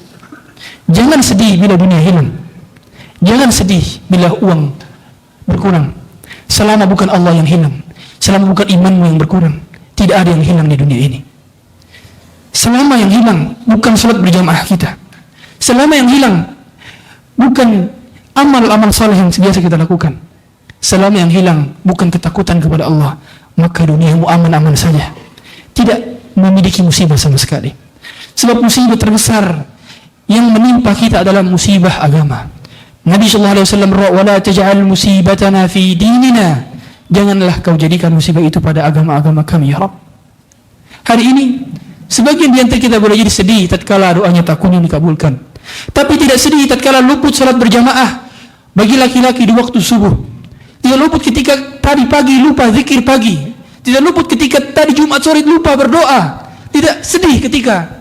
jangan sedih bila dunia hilang, jangan sedih bila uang berkurang. Selama bukan Allah yang hilang, selama bukan imanmu yang berkurang, tidak ada yang hilang di dunia ini. Selama yang hilang bukan salat berjamaah kita, selama yang hilang bukan amal-amal saleh yang biasa kita lakukan, selama yang hilang bukan ketakutan kepada Allah, maka duniamu aman-aman saja, tidak memiliki musibah sama sekali. Sebab musibah terbesar yang menimpa kita adalah musibah agama. Nabi SAW wala taj'al musibatana fi dinina, janganlah kau jadikan musibah itu pada agama-agama kami ya Rabb. Hari ini sebagian di antara kita boleh jadi sedih tatkala doanya tak kunjung dikabulkan, tapi tidak sedih tatkala luput salat berjamaah bagi laki-laki di waktu subuh, tidak luput ketika tadi pagi lupa zikir pagi, tidak luput ketika tadi Jumat sore lupa berdoa, tidak sedih ketika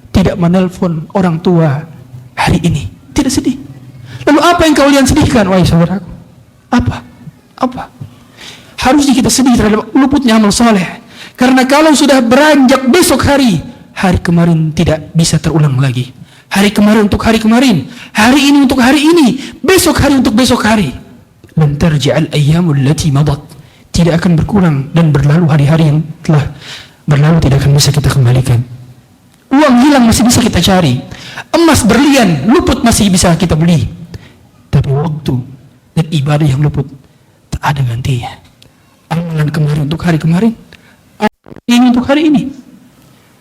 tidak menelpon orang tua hari ini, tidak sedih. Lalu apa yang kalian sedihkan, wahai saudaraku? Apa? Harusnya kita sedih terhadap luputnya amal soleh. Karena kalau sudah beranjak besok hari kemarin tidak bisa terulang lagi. Hari kemarin untuk hari kemarin, hari ini untuk hari ini, besok hari untuk besok hari. Lan tarji'al ayyamul lati madat. Tidak akan berkurang dan berlalu hari-hari yang telah berlalu tidak akan bisa kita kembalikan. Uang hilang masih bisa kita cari, emas berlian luput masih bisa kita beli. Tapi waktu dan ibadah yang luput tak ada gantinya. Amalan kemarin untuk hari kemarin, ini untuk hari ini.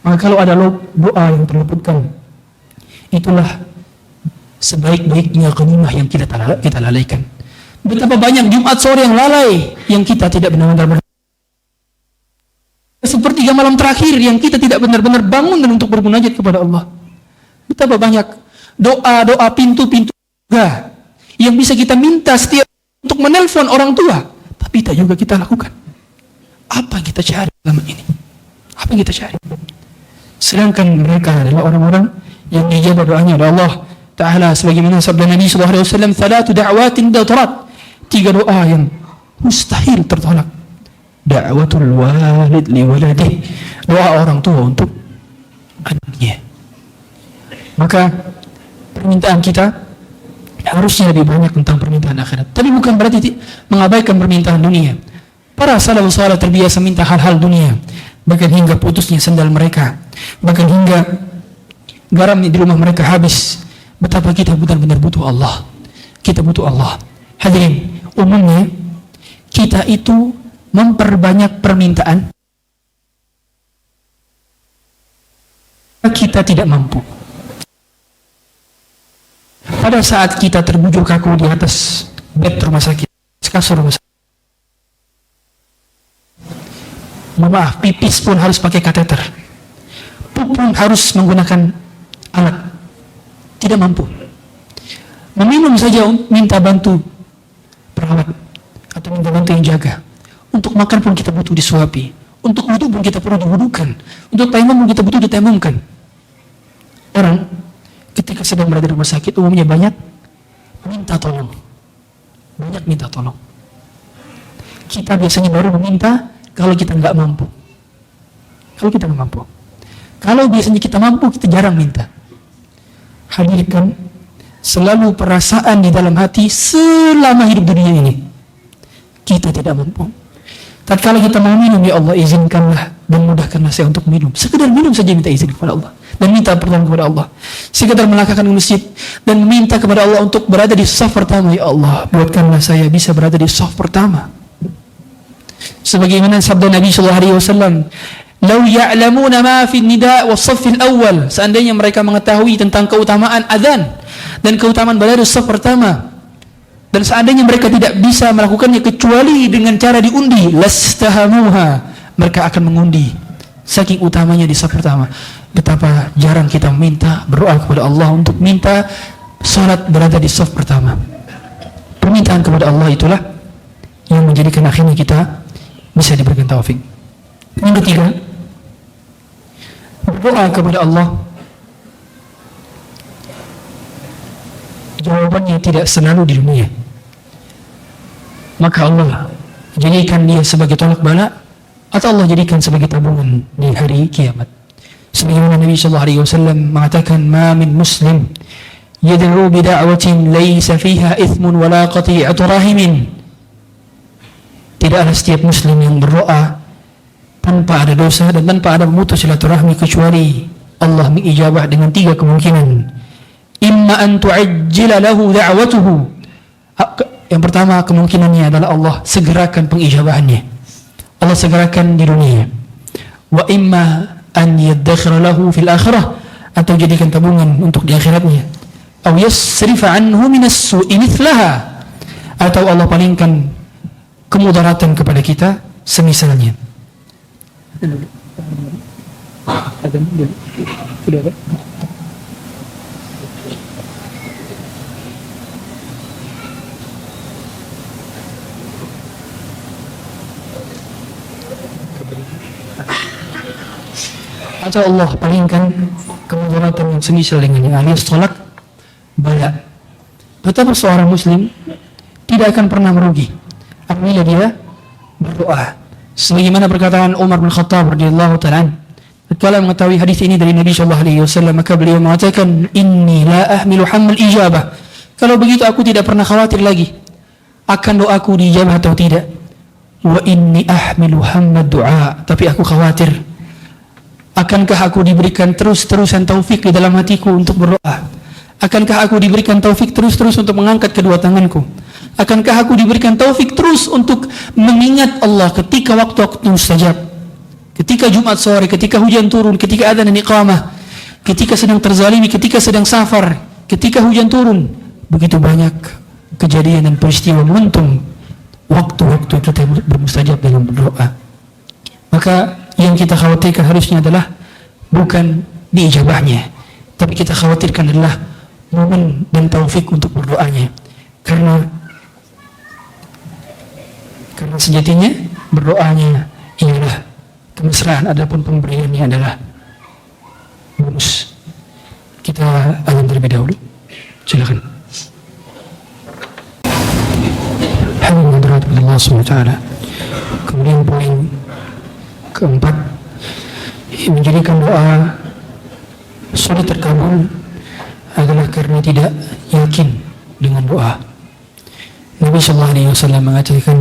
Maka kalau ada doa yang terluputkan, itulah sebaik-baiknya ghanimah yang kita lalaikan. Betapa banyak Jumat sore yang lalai, yang kita tidak benar-benar sepertiga malam terakhir yang kita tidak benar-benar bangun dan untuk bermunajat kepada Allah. Betapa banyak doa-doa pintu-pintu surga yang bisa kita minta setiap untuk menelpon orang tua, tapi tak juga kita lakukan. Apa yang kita cari Apa yang kita cari? Sedangkan mereka adalah orang-orang yang dijabah doanya oleh Allah Ta'ala, sebagaimana sabda Nabi SAW, "Thalathu da'watin da'tarat." 3 doa yang mustahil tertolak. Da'watul walid li waladih, doa orang tua untuk anaknya. Maka permintaan kita harusnya lebih banyak tentang permintaan akhirat. Tapi bukan berarti mengabaikan permintaan dunia. Para salafus saleh terbiasa minta hal-hal dunia, bahkan hingga putusnya sendal mereka, bahkan hingga garam di rumah mereka habis. Betapa kita benar-benar butuh Allah. Kita butuh Allah. Hadirin, umumnya kita itu memperbanyak permintaan, kita tidak mampu. Pada saat kita terbujur kaku di atas bed rumah sakit, kasur rumah sakit, maaf, pipis pun harus pakai kateter, pup pun harus menggunakan alat, tidak mampu. Meminum saja minta bantu perawat atau minta bantu yang jaga. Untuk makan pun kita butuh disuapi. Untuk wudhu pun kita perlu diwudukan. Untuk tayamum pun kita butuh ditayamumkan. Orang ketika sedang berada di rumah sakit umumnya banyak minta tolong. Banyak minta tolong. Kita biasanya baru meminta kalau kita nggak mampu. Kalau kita nggak mampu. Kalau biasanya kita mampu, kita jarang minta. Hadirkan selalu perasaan di dalam hati selama hidup dunia ini. Kita tidak mampu. Tatkala kita mau minum, ya Allah izinkanlah dan mudahkanlah saya untuk minum. Sekedar minum saja minta izin kepada Allah dan minta pertolongan kepada Allah. Sekedar melangkahkan ke masjid dan meminta kepada Allah untuk berada di saf pertama. Ya Allah, buatkanlah saya bisa berada di saf pertama. Sebagaimana sabda Nabi sallallahu alaihi wasallam, "Lau ya'lamuna ma fi nida' was saff al-awwal." Seandainya mereka mengetahui tentang keutamaan azan dan keutamaan berada di saf pertama, dan seandainya mereka tidak bisa melakukannya kecuali dengan cara diundi, lastahamuha, mereka akan mengundi. Saking utamanya di saf pertama. Betapa jarang kita meminta, berdoa kepada Allah untuk minta salat berada di saf pertama. Permintaan kepada Allah itulah yang menjadikan akhirnya kita bisa diberikan taufik. Yang ketiga, berdoa kepada Allah jawabannya tidak selalu di dunia. Maka Allah jadikan dia sebagai tolak bala, atau Allah jadikan sebagai tabungan di hari kiamat. Sebagaimana Nabi sallallahu alaihi wasallam mengatakan, "Ma min muslim yad'u bi da'watin laysa fiha ithmun wala qati'atu rahimin." Tidaklah setiap muslim yang berdoa tanpa ada dosa dan tanpa ada memutus silaturahmi, kecuali Allah mengijabah dengan 3 kemungkinan. Imma an tu'ajjila lahu da'watuhu. Yang pertama kemungkinannya adalah Allah segerakan pengijabahannya. Allah segerakan di dunia. Wa imma an yaddakhira lahu fil akhirah, atau jadikan tabungan untuk di akhiratnya. Aw yasrifa anhu minas su'i mithlaha, atau Allah palingkan kemudaratan kepada kita semisalnya. Sudah ada? Atau Allah palingkan kemudaratan yang semisal dengannya, alias tolak bala. Betapa seorang muslim tidak akan pernah merugi apabila dia berdoa. Sebagaimana perkataan Umar bin Khattab radhiyallahu ta'ala, tatkala mengetahui hadis ini dari Nabi sallallahu alaihi wasallam, maka beliau mengatakan, "Inni la ahmilu hammal ijabah." Kalau begitu aku tidak pernah khawatir lagi akan doaku diijabah atau tidak. Wa inni ahmilu hammad du'a, tapi aku khawatir akankah aku diberikan terus-terusan taufik di dalam hatiku untuk berdoa? Akankah aku diberikan taufik terus-terus untuk mengangkat kedua tanganku? Akankah aku diberikan taufik terus untuk mengingat Allah ketika waktu-waktu mustajab? Ketika Jumat sore, ketika hujan turun, ketika adzan dan iqamah, ketika sedang terzalimi, ketika sedang safar, ketika hujan turun. Begitu banyak kejadian dan peristiwa momentum waktu-waktu kita bermustajab dalam berdoa. Maka yang kita khawatirkan harusnya adalah bukan diijabahnya, tapi kita khawatirkan adalah momen dan taufik untuk berdoanya. Karena sejatinya berdoanya ialah kemesraan, adapun pemberiannya adalah bonus. Kita azan terlebih dahulu. Silakan. Alhamdulillah Allah SWT. Kemudian poin keempat, menjadikan doa sulit terkabul adalah karena tidak yakin dengan doa. Nabi sallallahu alaihi wasallam mengatakan,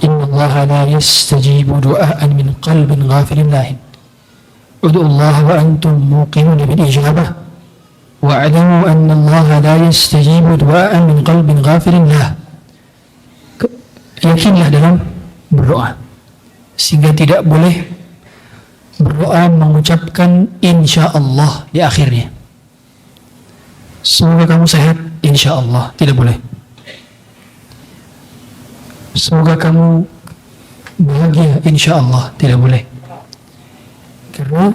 Inna Allah la yastajibu du'aan min qalbin ghafilin lahin. Ud'u Allah wa antum muqinun bil ijabah. Wa'lamu anna Allah la yastajibu du'aan min qalbin ghafilin lah. Yakinlah dalam berdoa, sehingga tidak boleh berdoa mengucapkan insya Allah di akhirnya. Semoga kamu sehat, insya Allah, tidak boleh. Semoga kamu bahagia, insya Allah, tidak boleh. Karena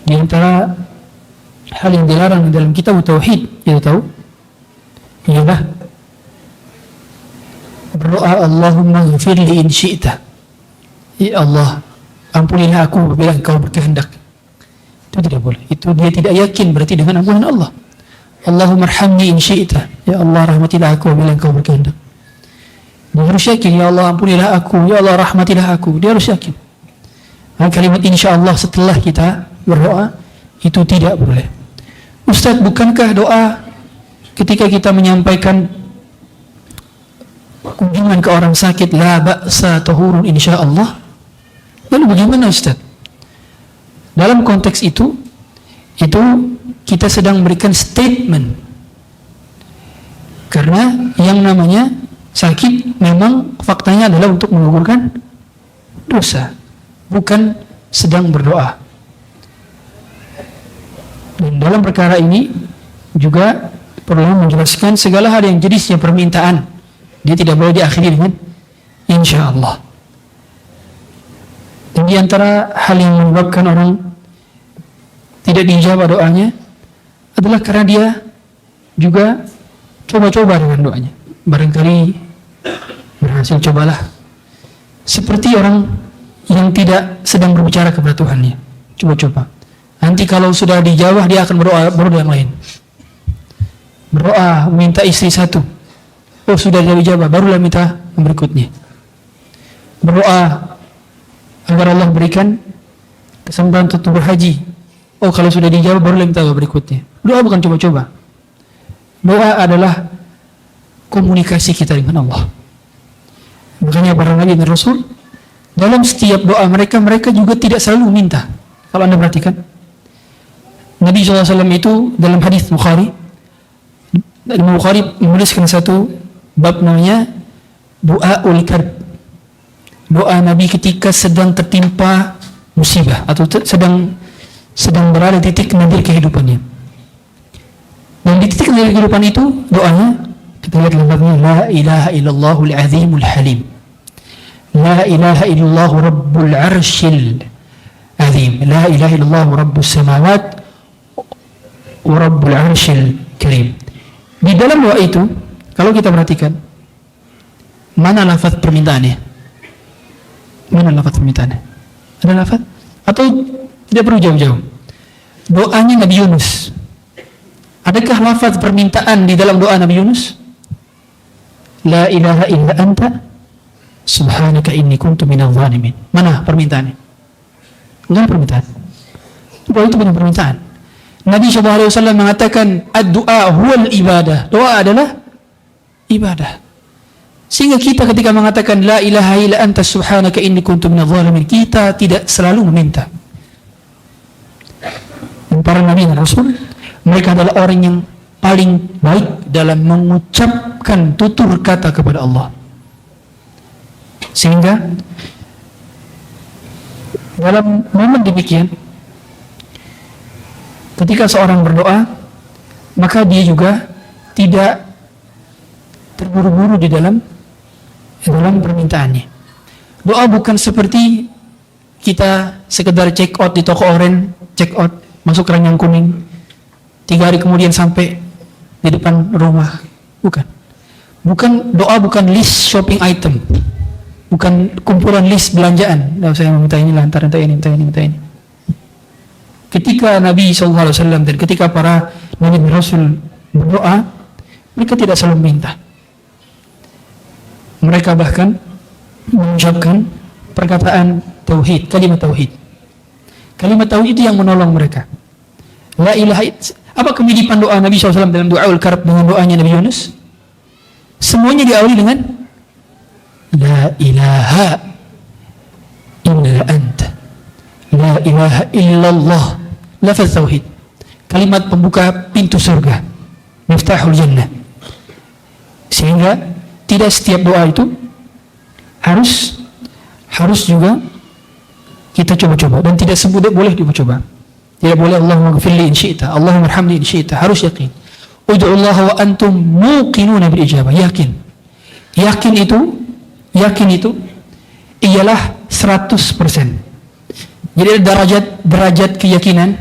di antara hal yang dilarang dalam kitab Tauhid, kita tahu, ialah berdoa Allahumma ghafirli in syi'ta. Ya Allah, ampunilah aku apabila engkau berkehendak. Itu tidak boleh. Itu dia tidak yakin berarti dengan ampunan Allah. Allahumma arhamni in syi'ta. Ya Allah, rahmatilah aku apabila engkau berkehendak. Dia harus yakin, ya Allah ampunilah aku, ya Allah rahmatilah aku. Dia harus yakin. Nah, kalimat insya Allah setelah kita berdoa itu tidak boleh. Ustaz, bukankah doa ketika kita menyampaikan kunjungan ke orang sakit la ba'sa tahurun insya Allah? Lalu bagaimana Ustaz? Dalam konteks itu kita sedang memberikan statement. Karena yang namanya sakit memang faktanya adalah untuk menggugurkan dosa, bukan sedang berdoa. Dan dalam perkara ini juga perlu menjelaskan segala hal yang jenisnya permintaan. Dia tidak boleh diakhiri dengan insya Allah. Dan di antara hal yang menyebabkan orang tidak dijawab doanya adalah karena dia juga coba-coba dengan doanya. Barangkali berhasil, cobalah. Seperti orang yang tidak sedang berbicara kepada Tuhannya. Coba-coba. Nanti kalau sudah dijawab dia akan berdoa yang lain. Berdoa minta istri satu. Oh sudah dijawab, barulah minta yang berikutnya. Berdoa agar Allah berikan kesempatan untuk berhaji. Oh kalau sudah dijawab, barulah minta yang berikutnya. Doa bukan coba-coba. Doa adalah komunikasi kita dengan Allah. Makanya para nabi dan rasul dalam setiap doa mereka juga tidak selalu meminta. Kalau anda perhatikan, Nabi SAW itu dalam hadis Bukhari menuliskan satu bab namanya Du'aul Karb. Doa Nabi ketika sedang tertimpa musibah atau sedang berada di titik nadir kehidupannya. Dan di titik nadir kehidupan itu doanya kita lihat lembabnya, la ilaha illallahul azimul halim, la ilaha illallah rabbul arshil azim, la ilaha illallah rabbus samawat wa rabbul arshil karim. Di dalam doa itu kalau kita perhatikan, mana lafaz permintaannya? Mana lafaz permintaannya? Ada lafaz? Atau tidak perlu jauh-jauh? Doanya Nabi Yunus. Adakah lafaz permintaan di dalam doa Nabi Yunus? La ilaha illa anta subhanaka inni kuntu minadh dhalimin. Mana permintaannya? Enggak ada permintaan. Doa itu bukan permintaan. Nabi SAW mengatakan ad-du'a huwal ibadah. Doa adalah ibadah. Sehingga kita ketika mengatakan la ilaha illa anta subhanaka inni kuntu minadh dhalimin, kita tidak selalu meminta. Dan para nabi dan rasul, mereka adalah orang yang paling baik dalam mengucapkan tutur kata kepada Allah. Sehingga dalam momen demikian, ketika seorang berdoa, maka dia juga tidak terburu-buru di dalam permintaannya. Doa bukan seperti kita sekedar check out di toko oren, check out masuk keranjang kuning, 3 hari kemudian sampai di depan rumah. Bukan doa bukan list shopping item. bukan kumpulan list belanjaan. Nah, saya minta ini, lantar minta ini, minta ini, minta ini. Ketika Nabi SAW dan ketika para Nabi Rasul berdoa, mereka tidak selalu minta. Mereka bahkan mengucapkan perkataan tauhid, kalimat tauhid. Kalimat tauhid itu yang menolong mereka. La ilaha illallah. Apa kemiripan doa Nabi SAW dalam doaul karab dengan doanya Nabi Yunus? Semuanya diawali dengan La ilaha illa anta. La ilaha illallah. Lafaz tauhid. Kalimat pembuka pintu surga. Miftahul jannah. Sehingga tidak setiap doa itu harus juga kita coba-coba, dan tidak semua boleh dicoba. Tidak boleh Allahumma ghfirli in syi'ta, Allahumma arhamni in syi'ta, harus yakin. Ud'ullaha wa antum muqinuna bil ijabah, yakin. Yakin itu ialah 100%. Jadi ada derajat keyakinan.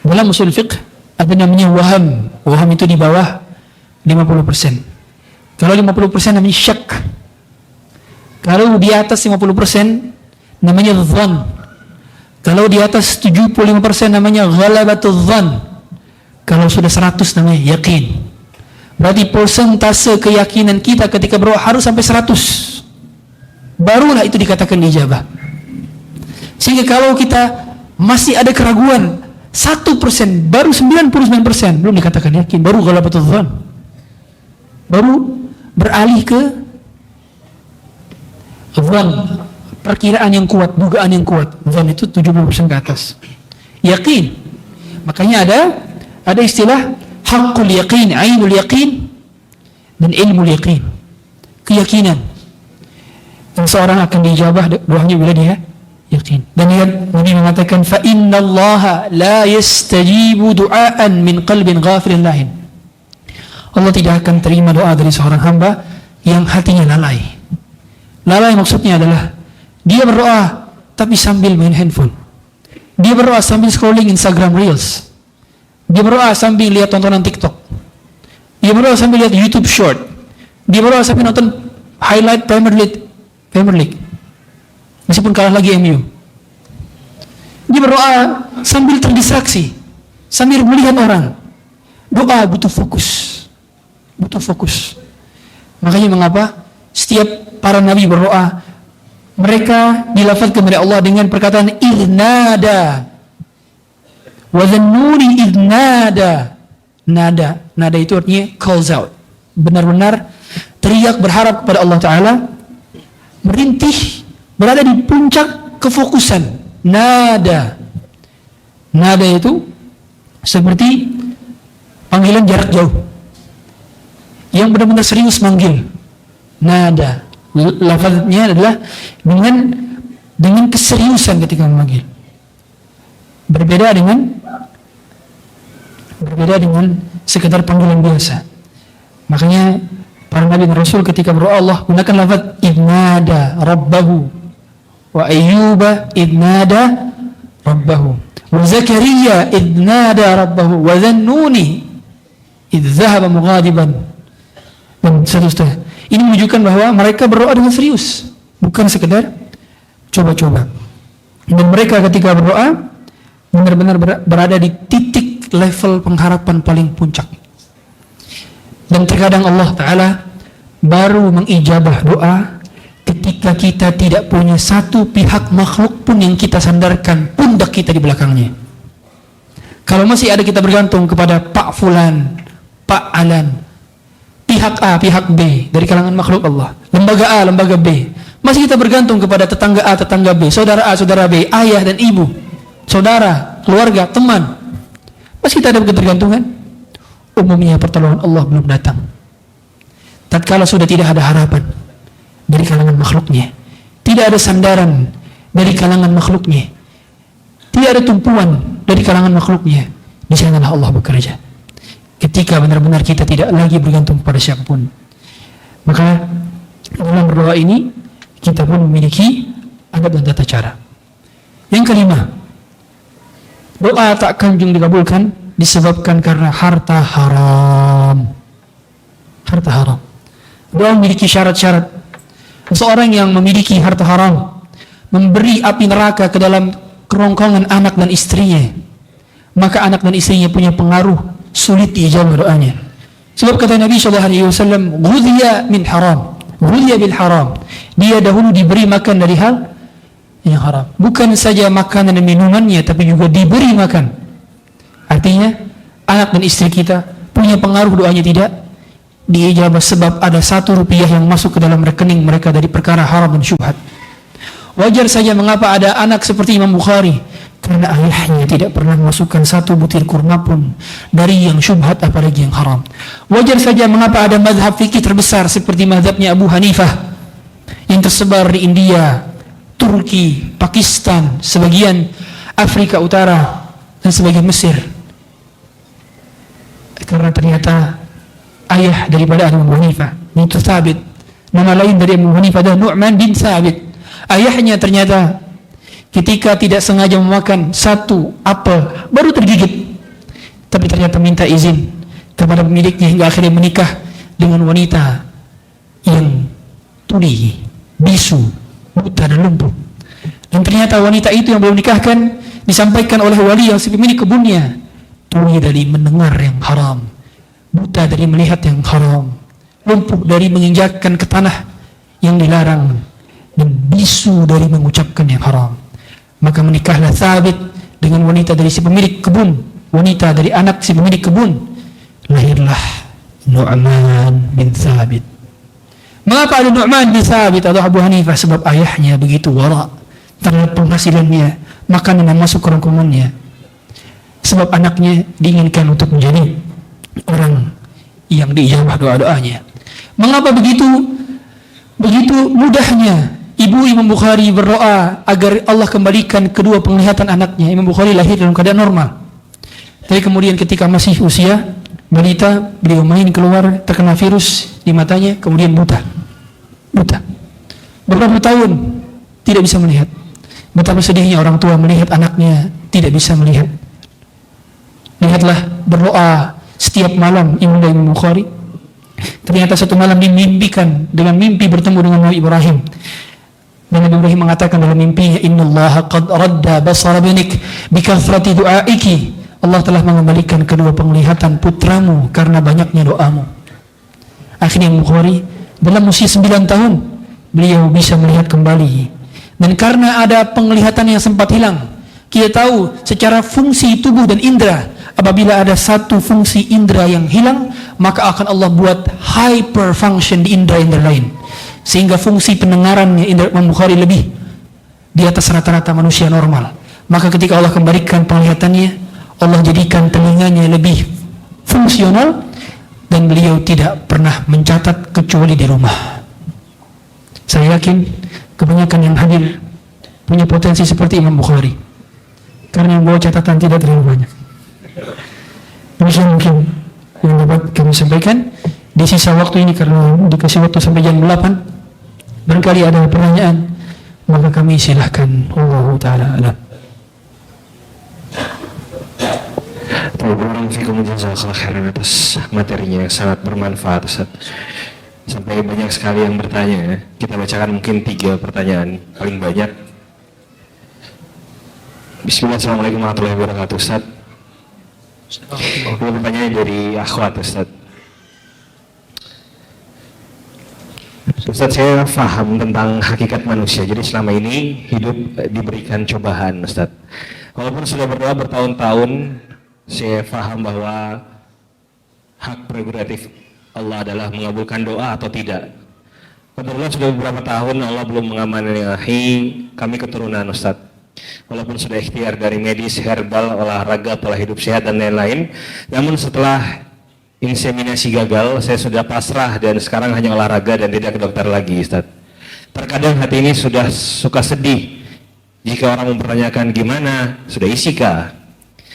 Dalam usul fiqh ada namanya waham. Waham itu di bawah 50%. Kalau 50% namanya syak. Kalau di atas 50% namanya dhann. Kalau di atas 75% namanya ghalabatul dhann. Kalau sudah 100 namanya yakin. Berarti persentase keyakinan kita ketika berdoa harus sampai 100. Barulah itu dikatakan ijabah. Sehingga kalau kita masih ada keraguan 1%, baru 99% belum dikatakan yakin, baru ghalabatul dhann. Baru beralih ke dhann, perkiraan yang kuat, dugaan yang kuat. Dhann itu 70% ke atas. Yakin. Makanya ada istilah haqqul yaqin, ainul yaqin, dan ilmul yaqin. Keyakinan. Dan seorang akan dijabah doanya bila dia yakin. Dan Nabi mengatakan fa innallaha la yastajibu du'aan min qalbin ghafilin lahin. Allah tidak akan terima doa dari seorang hamba yang hatinya lalai. Lalai maksudnya adalah dia berdoa tapi sambil main handphone. Dia berdoa sambil scrolling Instagram Reels. Dia berdoa sambil lihat tontonan TikTok. Dia berdoa sambil lihat YouTube Short. Dia berdoa sambil nonton highlight Premier League. Meskipun kalah lagi MU. Dia berdoa sambil terdistraksi, sambil melihat orang. Doa butuh fokus. Makanya mengapa setiap para nabi berdoa, mereka dilafazkan oleh Allah dengan perkataan idnada wa dhannuni idnada. Nada itu artinya calls out, benar-benar teriak berharap kepada Allah Ta'ala, merintih, berada di puncak kefokusan. Nada itu seperti panggilan jarak jauh yang benar-benar serius manggil. Nada, lafaznya adalah dengan keseriusan ketika memanggil. Berbeda dengan sekedar panggilan biasa. Makanya para nabi dan rasul ketika berdoa Allah gunakan lafaz idnada rabbahu, wa ayyuba idnada rabbahu, wa zakariya idnada rabbahu, wa dhannuni idh dhahaba mughadiban, dan seterusnya. Ini menunjukkan bahwa mereka berdoa dengan serius, bukan sekedar coba-coba. Dan mereka ketika berdoa benar-benar berada di titik level pengharapan paling puncak. Dan terkadang Allah Ta'ala baru mengijabah doa ketika kita tidak punya satu pihak makhluk pun yang kita sandarkan pundak kita di belakangnya. Kalau masih ada kita bergantung kepada Pak Fulan, Pak Alan, pihak A, pihak B dari kalangan makhluk Allah, lembaga A, lembaga B, masih kita bergantung kepada tetangga A, tetangga B, saudara A, saudara B, ayah dan ibu, saudara, keluarga, teman, masih kita ada ketergantungan, umumnya pertolongan Allah belum datang. Tatkala sudah tidak ada harapan dari kalangan makhluknya, tidak ada sandaran dari kalangan makhluknya, tidak ada tumpuan dari kalangan makhluknya, di sanalah Allah bekerja. Ketika benar-benar kita tidak lagi bergantung pada siapapun, maka dalam berdoa ini kita pun memiliki adab dan tata cara. Yang kelima, doa tak kunjung dikabulkan disebabkan karena harta haram. Harta haram. Doa memiliki syarat-syarat. Seseorang yang memiliki harta haram memberi api neraka ke dalam kerongkongan anak dan istrinya, maka anak dan istrinya punya pengaruh, sulit diijabah doanya. Sebab kata Nabi SAW, ghudhiya min haram, ghudhiya bil haram. Dia dahulu diberi makan dari hal yang haram. Bukan saja makanan dan minumannya, tapi juga diberi makan. Artinya, anak dan istri kita punya pengaruh, doanya tidak diijabah sebab ada 1 rupiah yang masuk ke dalam rekening mereka dari perkara haram dan syubhat. Wajar saja mengapa ada anak seperti Imam Bukhari, karena ayahnya tidak pernah memasukkan 1 butir kurma pun dari yang syubhat apalagi yang haram. Wajar saja mengapa ada mazhab fikih terbesar seperti mazhabnya Abu Hanifah yang tersebar di India, Turki, Pakistan, sebagian Afrika Utara dan sebagian Mesir. Karena ternyata ayah daripada Abu Hanifah itu Thabit, nama lain dari Abu Hanifah adalah Nu'man bin Thabit. Ayahnya ternyata ketika tidak sengaja memakan 1 apel baru tergigit, tapi ternyata minta izin kepada pemiliknya hingga akhirnya menikah dengan wanita yang tuli, bisu, buta dan lumpuh. Dan ternyata wanita itu yang belum nikahkan disampaikan oleh wali yang pemilik kebunnya, tuli dari mendengar yang haram, buta dari melihat yang haram, lumpuh dari menginjakkan ke tanah yang dilarang, dan bisu dari mengucapkan yang haram. Maka menikahlah Thabit dengan wanita dari si pemilik kebun, wanita dari anak si pemilik kebun. Lahirlah Nu'man bin Thabit. Mengapa ada Nu'man bin Thabit atau Abu Hanifah? Sebab ayahnya begitu wara terhadap penghasilannya, makanan yang masuk ke rongkongannya. Sebab anaknya diinginkan untuk menjadi orang yang diijabah doa-doanya. Mengapa begitu mudahnya ibu Imam Bukhari berdoa agar Allah kembalikan kedua penglihatan anaknya? Imam Bukhari lahir dalam keadaan normal, tapi kemudian ketika masih usia balita, beliau main keluar, terkena virus di matanya, kemudian buta. Beberapa tahun tidak bisa melihat. Betapa sedihnya orang tua melihat anaknya tidak bisa melihat. Lihatlah, berdoa setiap malam Imam Bukhari. Ternyata satu malam dimimpikan dengan mimpi bertemu dengan Nabi Ibrahim. Dan Nabi Ibrahim mengatakan dalam mimpinya, innallaha qad radda basara binik bikathrati du'aiki. Allah telah mengembalikan kedua penglihatan putramu karena banyaknya doamu. Akhirnya Bukhari dalam usia 9 tahun beliau bisa melihat kembali. Dan karena ada penglihatan yang sempat hilang, kita tahu secara fungsi tubuh dan indera, apabila ada satu fungsi indera yang hilang, maka akan Allah buat hyperfunction di indera-indera lain, sehingga fungsi pendengarannya indera Imam Bukhari lebih di atas rata-rata manusia normal. Maka ketika Allah kembalikan penglihatannya, Allah jadikan telinganya lebih fungsional, dan beliau tidak pernah mencatat kecuali di rumah. Saya yakin kebanyakan yang hadir punya potensi seperti Imam Bukhari, karena yang bawa catatan tidak terlalu banyak. Demikian mungkin yang dapat kami sampaikan di sisa waktu ini, karena dikasih waktu sampai jam 8. Barangkali ada pertanyaan, maka kami silahkan. Allah Ta'ala alam. Assalamualaikum warahmatullahi wabarakatuh atas materinya yang sangat bermanfaat, Ustaz. Sampai banyak sekali yang bertanya. Kita bacakan mungkin 3 pertanyaan paling banyak. Bismillah. Assalamualaikum warahmatullahi wabarakatuh, Ustaz. Ini pertanyaan dari akhwat, Ustaz. Ustaz, saya paham tentang hakikat manusia. Jadi selama ini hidup diberikan cobaan, Ustaz. Walaupun sudah berdoa bertahun-tahun, saya paham bahwa hak prerogatif Allah adalah mengabulkan doa atau tidak. Kebetulan sudah beberapa tahun Allah belum mengamanahi kami keturunan, Ustaz. Walaupun sudah ikhtiar dari medis, herbal, olahraga, pola hidup sehat dan lain-lain, namun setelah inseminasi gagal, saya sudah pasrah dan sekarang hanya olahraga dan tidak ke dokter lagi, Ustaz. Terkadang hati ini sudah suka sedih jika orang mempertanyakan gimana, sudah isikah?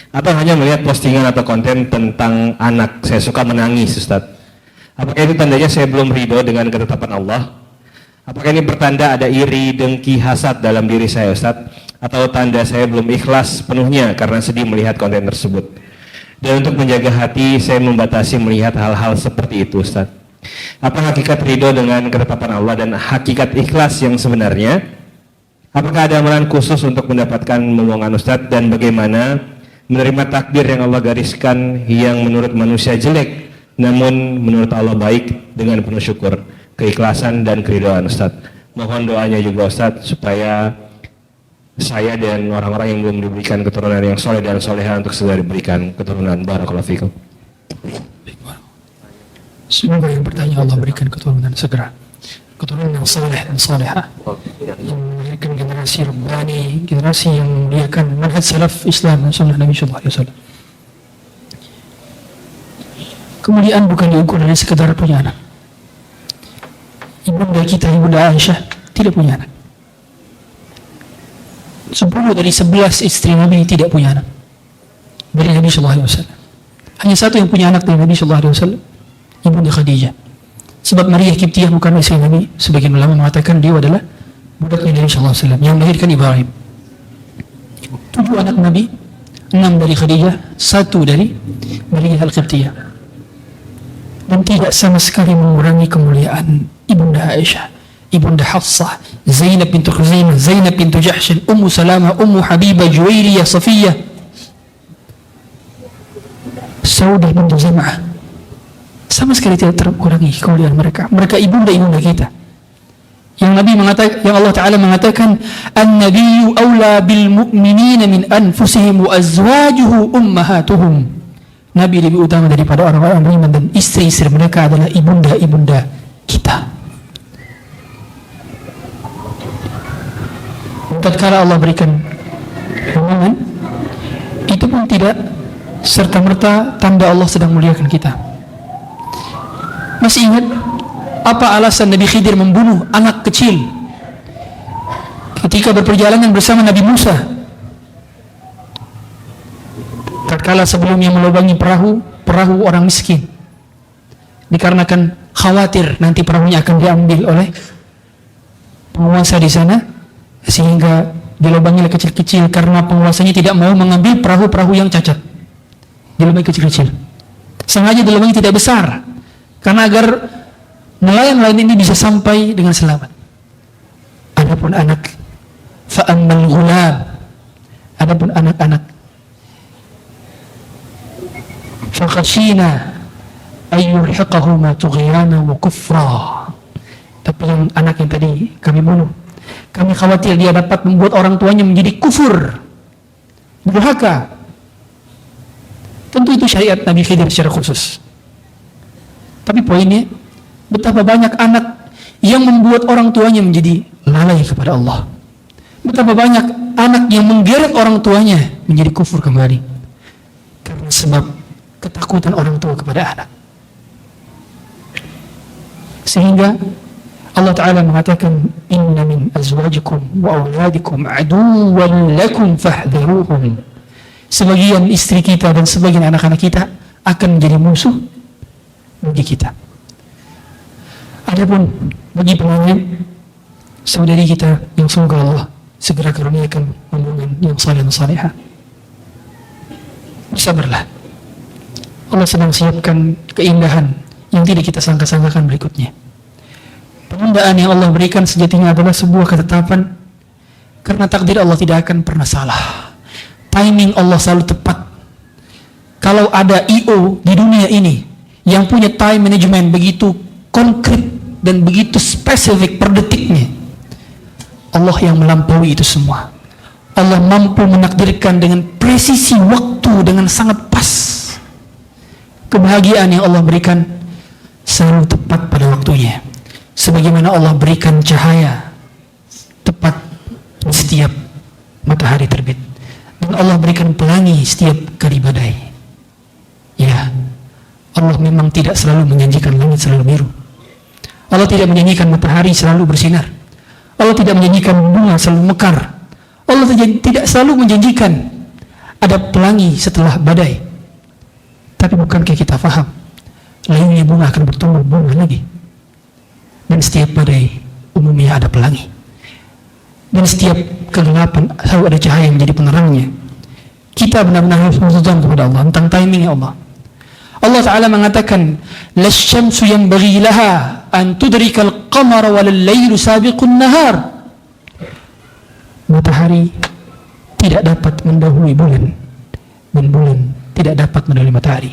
Atau hanya melihat postingan atau konten tentang anak, saya suka menangis, Ustaz. Apakah itu tandanya saya belum ridho dengan ketetapan Allah? Apakah ini bertanda ada iri, dengki, hasad dalam diri saya, Ustaz? Atau tanda saya belum ikhlas penuhnya karena sedih melihat konten tersebut? Dan untuk menjaga hati, saya membatasi melihat hal-hal seperti itu, Ustaz. Apa hakikat ridho dengan ketetapan Allah dan hakikat ikhlas yang sebenarnya? Apakah ada amalan khusus untuk mendapatkan momongan Ustadz, dan bagaimana menerima takdir yang Allah gariskan yang menurut manusia jelek namun menurut Allah baik dengan penuh syukur, keikhlasan dan keridhaan Ustadz? Mohon doanya juga Ustadz supaya saya dan orang-orang yang belum diberikan keturunan yang soleh dan soleha untuk segera diberikan keturunan. Barakallahu fikum. Semoga yang bertanya Allah berikan keturunan segera, keturunan yang saleh dan salehah, yang melahirkan generasi rabbani, generasi yang memuliakan manhaj salaf Islam dan sunnah Nabi sallallahu alaihi wasallam. Kemuliaan bukan diukur dari sekedar punya anak. Ibunda kita, Ibunda Aisyah, tidak punya anak. 10 dari 11 istri Nabi tidak punya anak dari Nabi sallallahu alaihi wasallam. Hanya satu yang punya anak dari Nabi sallallahu alaihi wasallam, Ibunda Khadijah. Sebab Maria Kiptiyah bukan istri Nabi. Sebagian ulama mengatakan dia adalah budaknya Nabi sallallahu alaihi wasallam yang melahirkan Ibrahim. 7 anak Nabi, 6 dari Khadijah, 1 dari Maria Al-Qibtiyah. Dan tidak sama sekali mengurangi kemuliaan Ibunda Aisyah, Ibunda Hafsah, Zainab bintu Khuzaimah, Zainab bintu Jahshin, Ummu Salamah, Ummu Habibah, Juwairiyah, Safiyah, Saudah bintu Zam'ah. Sama sekali tidak terkurangi kemuliaan mereka. Mereka ibunda-ibunda kita. Yang Nabi mengatakan, yang Allah Ta'ala mengatakan, "An-nabiyyu awla bil mu'minina min anfusihim wa azwajuhu ummahatuhum." Nabi lebih utama daripada orang-orang beriman, dan istri-istri mereka adalah ibunda-ibunda kita. Tatkala Allah berikan momongan, itu pun tidak serta-merta tanda Allah sedang muliakan kita. Masih ingat apa alasan Nabi Khidir membunuh anak kecil ketika berperjalanan bersama Nabi Musa? Tatkala sebelumnya melubangi perahu orang miskin, dikarenakan khawatir nanti perahunya akan diambil oleh penguasa di sana, sehingga dilubangilah kecil-kecil karena penguasanya tidak mau mengambil perahu-perahu yang cacat. Dilubangi kecil-kecil. Sengaja dilubangi tidak besar, karena agar nelayan-nelayan ini bisa sampai dengan selamat. Adapun anak, fa'ammal ghulam, adapun anak-anak, fakhashina ayyurhiqahuma tughyana wa kufra. Tapi yang anak yang tadi kami bunuh, kami khawatir dia dapat membuat orang tuanya menjadi kufur, durhaka. Tentu itu syariat Nabi Khidir secara khusus. Tapi poinnya, betapa banyak anak yang membuat orang tuanya menjadi lalai kepada Allah. Betapa banyak anak yang menggeret orang tuanya menjadi kufur kembali karena sebab ketakutan orang tua kepada anak. Sehingga Allah Ta'ala mengatakan, "Inna min azwajikum wa awladikum aduwwan lakum fahdharuhum." Sebagian istri kita dan sebagian anak-anak kita akan menjadi musuh bagi kita. Adapun bagi penanya, saudari kita yang semoga Allah segera karuniakan momongan yang saleh dan salehah, bersabarlah. Allah sedang siapkan keindahan yang tidak kita sangka-sangkakan berikutnya. Penundaan yang Allah berikan sejatinya adalah sebuah ketetapan, karena takdir Allah tidak akan pernah salah. Timing Allah selalu tepat. Kalau ada IO di dunia ini yang punya time management begitu konkret dan begitu spesifik per detiknya, Allah yang melampaui itu semua. Allah mampu menakdirkan dengan presisi waktu dengan sangat pas. Kebahagiaan yang Allah berikan selalu tepat pada waktunya. Sebagaimana Allah berikan cahaya tepat di setiap matahari terbit, dan Allah berikan pelangi setiap kali badai. Ya, Allah memang tidak selalu menjanjikan langit selalu biru. Allah tidak menjanjikan matahari selalu bersinar. Allah tidak menjanjikan bunga selalu mekar. Allah tidak selalu menjanjikan ada pelangi setelah badai. Tapi bukankah kita faham, lainnya bunga akan bertumbuh bunga lagi. Dan setiap badai umumnya ada pelangi. Dan setiap kegelapan selalu ada cahaya yang menjadi penerangnya. Kita benar-benar harus berhutang kepada Allah tentang timing Allah. Allah Ta'ala mengatakan, "Lasyamsu yanbaghi laha an tudrikal qamara walal lailu sabiqun nahar." Matahari tidak dapat mendahului bulan, dan bulan tidak dapat mendahului matahari.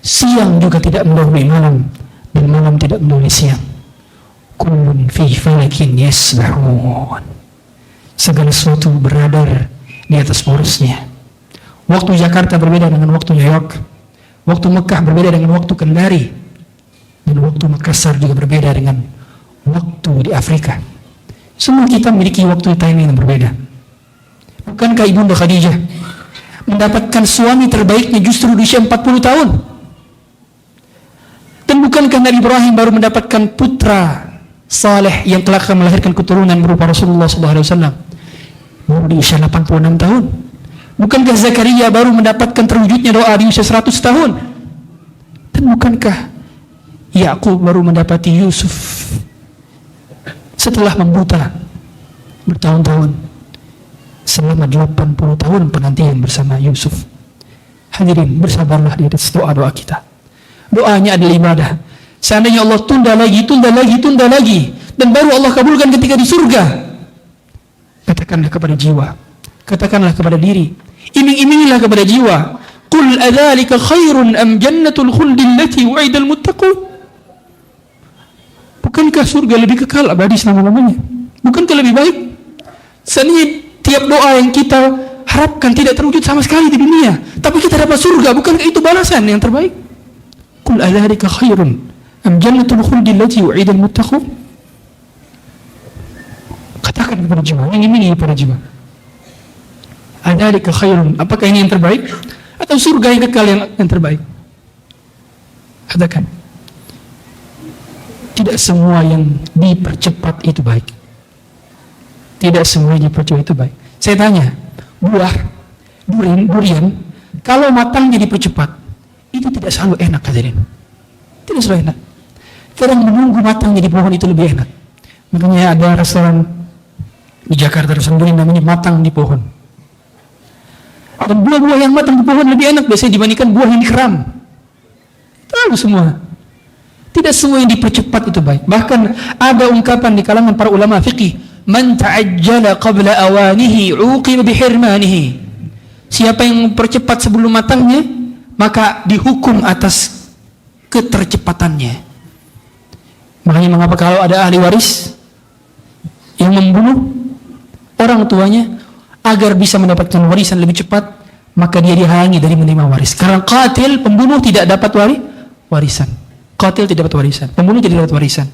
Siang juga tidak mendahului malam, dan malam tidak mendahului siang. Kullun fi falakin yasbahun. Segala sesuatu beradar di atas porosnya. Waktu Jakarta berbeda dengan waktu New York. Waktu Mekah berbeda dengan waktu Kendari. Dan waktu Makassar juga berbeda dengan waktu di Afrika. Semua kita memiliki waktu timing yang berbeda. Bukankah Ibunda Khadijah mendapatkan suami terbaiknya justru di usia 40 tahun? Dan bukankah Nabi Ibrahim baru mendapatkan putra saleh yang telah akan melahirkan keturunan berupa Rasulullah SAW baru di usia 86 tahun? Bukankah Zakaria baru mendapatkan terwujudnya doa di usia 100 tahun? Dan bukankah Yakub baru mendapati Yusuf setelah membuta bertahun-tahun, selama 80 tahun penantian bersama Yusuf? Hadirin, bersabarlah di atas doa-doa kita. Doanya adalah ibadah. Seandainya Allah tunda lagi, dan baru Allah kabulkan ketika di surga, katakanlah kepada jiwa, katakanlah kepada diri, iming-imingilah kepada jiwa, qul adzalika khairun am jannatul khuldi allati wa'idal muttaqun. Bukankah surga lebih kekal abadi selama-lamanya? Bukankah lebih baik? Seandainya tiap doa yang kita harapkan tidak terwujud sama sekali di dunia, tapi kita dapat surga, bukankah itu balasan yang terbaik? Qul adzalika khairun am jannatul khuldi allati wa'idal muttaqun. Katakan kepada jiwa, iming-imingi kepada jiwa, adzalika khairun, apakah ini yang terbaik atau surga yang kekal yang terbaik? Katakan. Tidak semua yang dipercepat itu baik. Tidak semua yang dipercepat itu baik. Saya tanya, buah durian kalau matangnya dipercepat itu tidak selalu enak, hadirin. Tidak selalu enak. Kadang menunggu matangnya di pohon itu lebih enak. Makanya ada restoran di Jakarta, restoran durian namanya matang di pohon. Dan buah-buah yang matang di pohon lebih enak biasanya dibandingkan buah yang dikeram. Tahu semua. Tidak semua yang dipercepat itu baik. Bahkan ada ungkapan di kalangan para ulama fiqih, man ta'ajjala qabla awanihi uqiba bihirmanihi. Siapa yang mempercepat sebelum matangnya, maka dihukum atas ketercepatannya. Makanya mengapa kalau ada ahli waris yang membunuh orang tuanya agar bisa mendapatkan warisan lebih cepat, maka dia dihalangi dari menerima waris. Karena qatil, pembunuh, tidak dapat warisan. Qatil tidak dapat warisan, pembunuh tidak dapat warisan,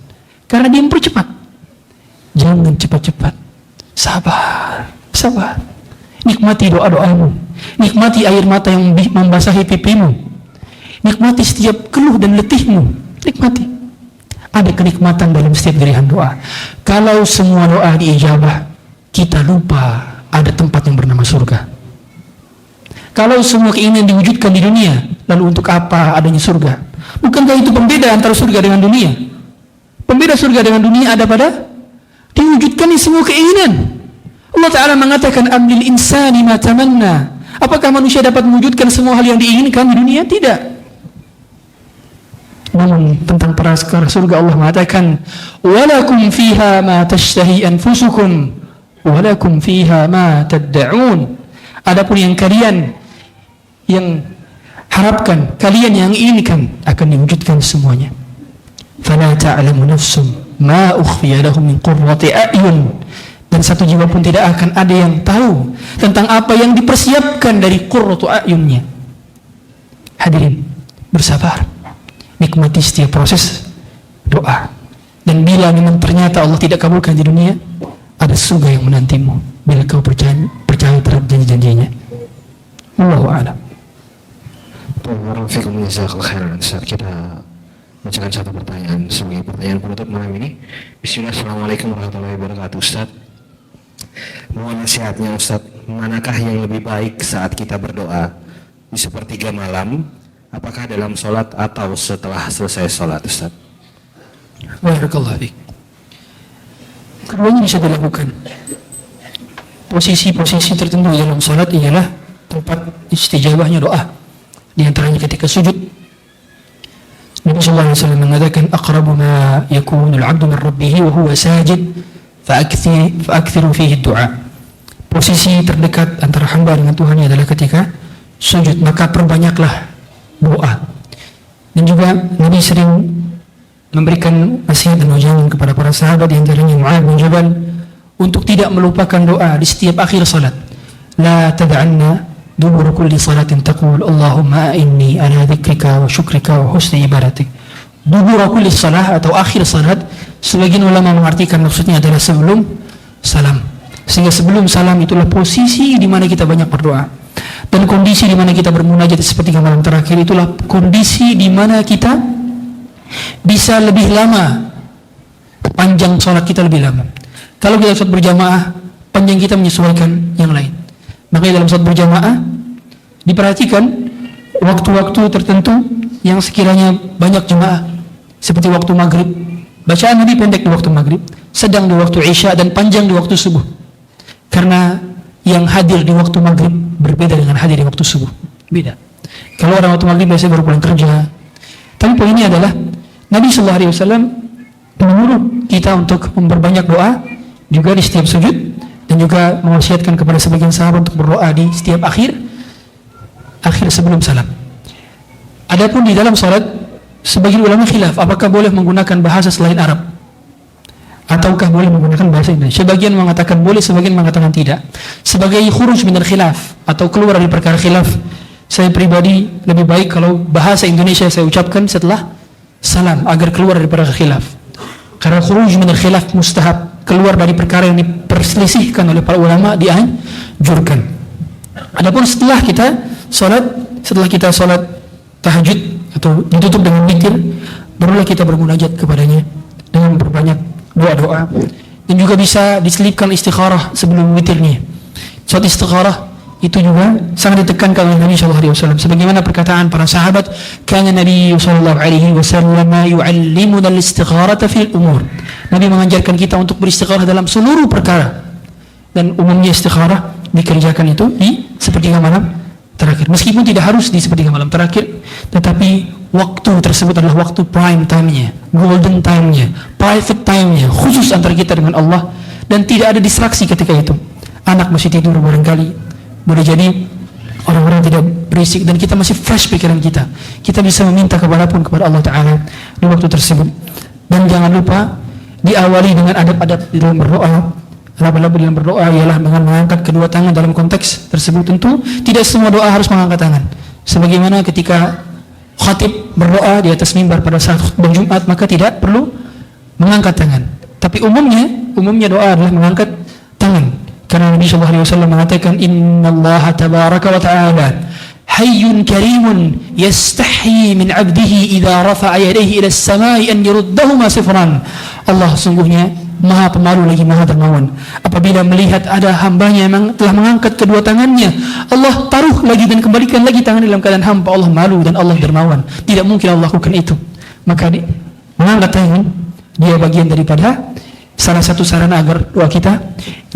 karena dia mempercepat. Jangan cepat-cepat. Sabar. Nikmati doa-doamu, nikmati air mata yang membasahi pipimu, nikmati setiap keluh dan letihmu. Nikmati. Ada kenikmatan dalam setiap dirian doa. Kalau semua doa diijabah, kita lupa ada tempat yang bernama surga. Kalau semua keinginan diwujudkan di dunia, lalu untuk apa adanya surga? Bukankah itu pembeda antara surga dengan dunia? Pembeda surga dengan dunia ada pada diwujudkannya semua keinginan. Allah Ta'ala mengatakan, amlil insani ma tamanna. Apakah manusia dapat mewujudkan semua hal yang diinginkan di dunia? Tidak. Namun tentang prakarsa surga Allah mengatakan, walakum fiha ma tashtahi anfusukum walakum fiha ma tad'un. Adapun yang kalian yang harapkan, kalian yang inginkan, akan diwujudkan semuanya. Fala ta'lamu nafsum ma ukhfiya lahum min qurrati a'yun. Dan satu jiwa pun tidak akan ada yang tahu tentang apa yang dipersiapkan dari qurratu a'yunnya. Hadirin, bersabar. Nikmati setiap proses doa. Dan bila memang ternyata Allah tidak kabulkan di dunia, ada surga yang menantimu bila kau percaya terhadap janji-janjinya. Wallahu a'lam. Waalaikumsalam jazakallahu khairan. Kita bacakan satu pertanyaan sebagai pertanyaan penutup malam ini. Bismillah. Assalamualaikum warahmatullahi wabarakatuh. Ustaz, mohon nasihatnya Ustaz, manakah yang lebih baik saat kita berdoa? Di sepertiga malam, apakah dalam sholat atau setelah selesai sholat, Ustaz? Barakallahu fiik. Keduanya bisa dilakukan. Posisi-posisi tertentu dalam sholat ialah tempat istijabahnya doa. Di antaranya ketika sujud, sallallahu alaihi wasallam mengatakan aqrabu ma yakunu al-'abdu min rabbih wa huwa sajid fa'akthiru fihi ad-du'a. Posisi terdekat antara hamba dengan Tuhannya adalah ketika sujud, maka perbanyaklah doa. Dan juga Nabi sering memberikan nasihat dan wejangan kepada para sahabat, di antaranya Mu'adz bin Jabal, untuk tidak melupakan doa di setiap akhir salat. La tad'anna dubur kulli salatin taqul Allahumma inni ala dzikrika wa syukrika wa husni ibadatik. Dubur kulli salah atau akhir salat, sebagian ulama mengartikan maksudnya adalah sebelum salam. Sehingga sebelum salam itulah posisi di mana kita banyak berdoa. Dan kondisi di mana kita bermunajat seperti malam terakhir itulah kondisi di mana kita bisa lebih lama, panjang salat kita lebih lama. Kalau kita salat berjamaah, panjang kita menyesuaikan yang lain. Makanya dalam salat berjamaah diperhatikan waktu-waktu tertentu yang sekiranya banyak jemaah, seperti waktu maghrib, bacaan Nabi pendek di waktu maghrib, sedang di waktu isya, dan panjang di waktu subuh. Karena yang hadir di waktu maghrib berbeda dengan hadir di waktu subuh, beda. Kalau orang waktu maghrib biasanya baru pulang kerja. Tapi poinnya adalah Nabi SAW menyuruh kita untuk memperbanyak doa juga di setiap sujud, dan juga mewasiatkan kepada sebagian sahabat untuk berdoa di setiap akhir sebelum salam. Adapun di dalam salat, sebagian ulama khilaf apakah boleh menggunakan bahasa selain Arab ataukah boleh menggunakan bahasa Indonesia. Sebagian mengatakan boleh, sebagian mengatakan tidak. Sebagai khuruj minal khilaf atau keluar dari perkara khilaf, saya pribadi lebih baik kalau bahasa Indonesia saya ucapkan setelah salam agar keluar dari perkara khilaf. Karena khuruj minal khilaf mustahab, keluar dari perkara yang diperselisihkan oleh para ulama dianjurkan. Adapun setelah kita salat tahajud atau ditutup dengan witir, barulah kita bermunajat kepadanya dengan berbanyak doa-doa. Dan juga bisa diselipkan istikharah sebelum witirnya. Salat istikharah itu juga sangat ditekankan oleh Nabi SAW. Sebagaimana perkataan para sahabat, kana Nabi SAW yu'allimuna al-istikharata fil umur. Nabi mengajarkan kita untuk beristikharah dalam seluruh perkara. Dan umumnya istikharah dikerjakan itu di sepertiga malam terakhir. Meskipun tidak harus di sepertiga malam terakhir, tetapi waktu tersebut adalah waktu prime time-nya, golden time-nya, private time-nya, khusus antara kita dengan Allah, dan tidak ada distraksi ketika itu. Anak masih tidur barangkali, boleh jadi orang-orang tidak berisik, dan kita masih fresh pikiran kita. Kita bisa meminta kepada Allah Ta'ala di waktu tersebut. Dan jangan lupa diawali dengan adab-adab di dalam berdoa. Adab-adab dalam berdoa ialah dengan mengangkat kedua tangan dalam konteks tersebut. Tentu tidak semua doa harus mengangkat tangan. Sebagaimana ketika khatib berdoa di atas mimbar pada saat khutbah Jumat, maka tidak perlu mengangkat tangan. Tapi umumnya doa adalah mengangkat tangan. Karena Nabi SAW mengatakan, Inna Allah tabaraka wa ta'ala hayyun karimun yastahyi min abdihi idha rafa'a yadayhi ila as-samai an yuruddahuma sifran. Allah sungguhnya maha pemalu lagi maha dermawan. Apabila melihat ada hambanya yang telah mengangkat kedua tangannya, Allah taruh lagi dan kembalikan lagi tangan dalam keadaan hamba. Allah malu dan Allah dermawan. Tidak mungkin Allah lakukan itu. Maka mengangkat tangan dia bagian daripada salah satu sarana agar doa kita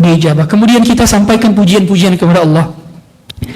diijabah. Kemudian kita sampaikan pujian-pujian kepada Allah.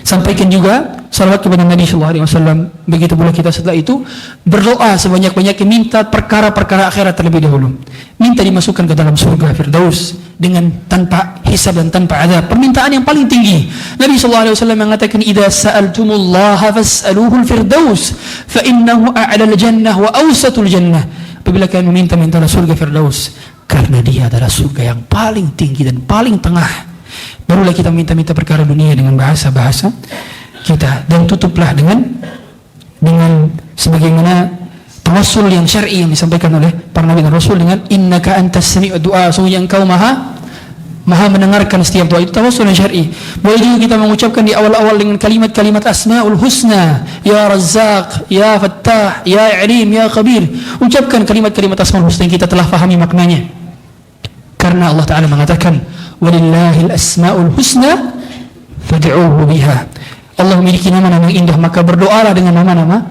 Sampaikan juga salawat kepada Nabi SAW. Begitu pula kita setelah itu berdoa sebanyak-banyaknya, minta perkara-perkara akhirat terlebih dahulu. Minta dimasukkan ke dalam surga Firdaus dengan tanpa hisab dan tanpa azab. Permintaan yang paling tinggi. Nabi SAW mengatakan, "Idza sa'altumullaha fas'aluhul firdaus, fa innahu a'lal jannah wa awsatul jannah." Apabila kalian mintalah surga Firdaus, karena dia adalah surga yang paling tinggi dan paling tengah. Barulah kita minta perkara dunia dengan bahasa-bahasa kita, dan tutuplah dengan sebagaimana tawassul yang syar'i yang disampaikan oleh para nabi dan rasul dengan innaka antas sami'ud du'a, sungguh engkau maha mendengarkan setiap doa. Itu tawassul yang syar'i. Boleh juga kita mengucapkan di awal-awal dengan kalimat-kalimat asmaul husna, ya Razzaq, ya Fattah, ya Alim, ya Khabir. Ucapkan kalimat-kalimat asmaul husna yang kita telah fahami maknanya. Karena Allah Ta'ala mengatakan, walillahil asmaul husna fad'uhu biha. Allah memiliki nama-nama yang indah, maka berdoalah dengan nama-nama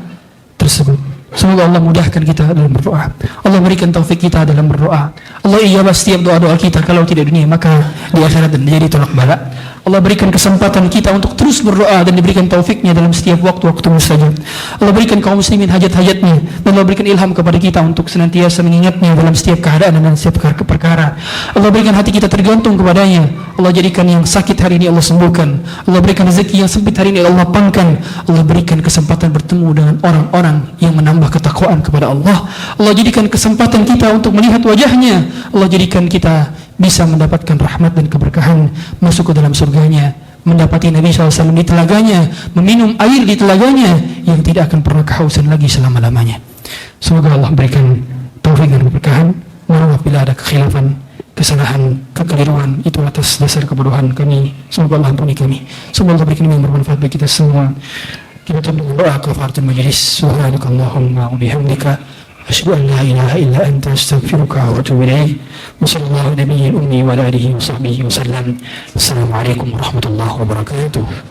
tersebut. Semoga Allah mudahkan kita dalam berdoa. Allah berikan taufik kita dalam berdoa. Allah ijabah setiap doa-doa kita, kalau tidak dunia maka di akhirat dan jadi tolak bala. Allah berikan kesempatan kita untuk terus berdoa dan diberikan taufiknya dalam setiap waktu-waktu mustajab. Allah berikan kaum muslimin hajat-hajatnya, dan Allah berikan ilham kepada kita untuk senantiasa mengingatnya dalam setiap keadaan dan setiap perkara. Allah berikan hati kita tergantung kepadanya. Allah jadikan yang sakit hari ini Allah sembuhkan. Allah berikan rezeki yang sempit hari ini Allah lapangkan. Allah berikan kesempatan bertemu dengan orang-orang yang menambah ketakwaan kepada Allah. Allah jadikan kesempatan kita untuk melihat wajahnya. Allah jadikan kita bisa mendapatkan rahmat dan keberkahan, masuk ke dalam surganya, mendapati Nabi SAW di telaganya, meminum air di telaganya yang tidak akan pernah kehausan lagi selama-lamanya. Semoga Allah berikan taufik dan keberkahan. Mohon maaf bila ada kekhilafan, kesalahan, kekeliruan itu atas dasar kebodohan kami. Semoga Allah ampuni kami. Semoga Allah berikan yang bermanfaat bagi kita semua. Kita tutup doa kafaratul majelis. Subhanakallahumma wa bihamdika asyhadu an la ilaha illa anta astaghfiruka wa atubu ilaik. Wa sallallahu nabiyil ummi wa ala alihi wa sahbihi wa sallam. Assalamualaikum warahmatullahi wabarakatuh.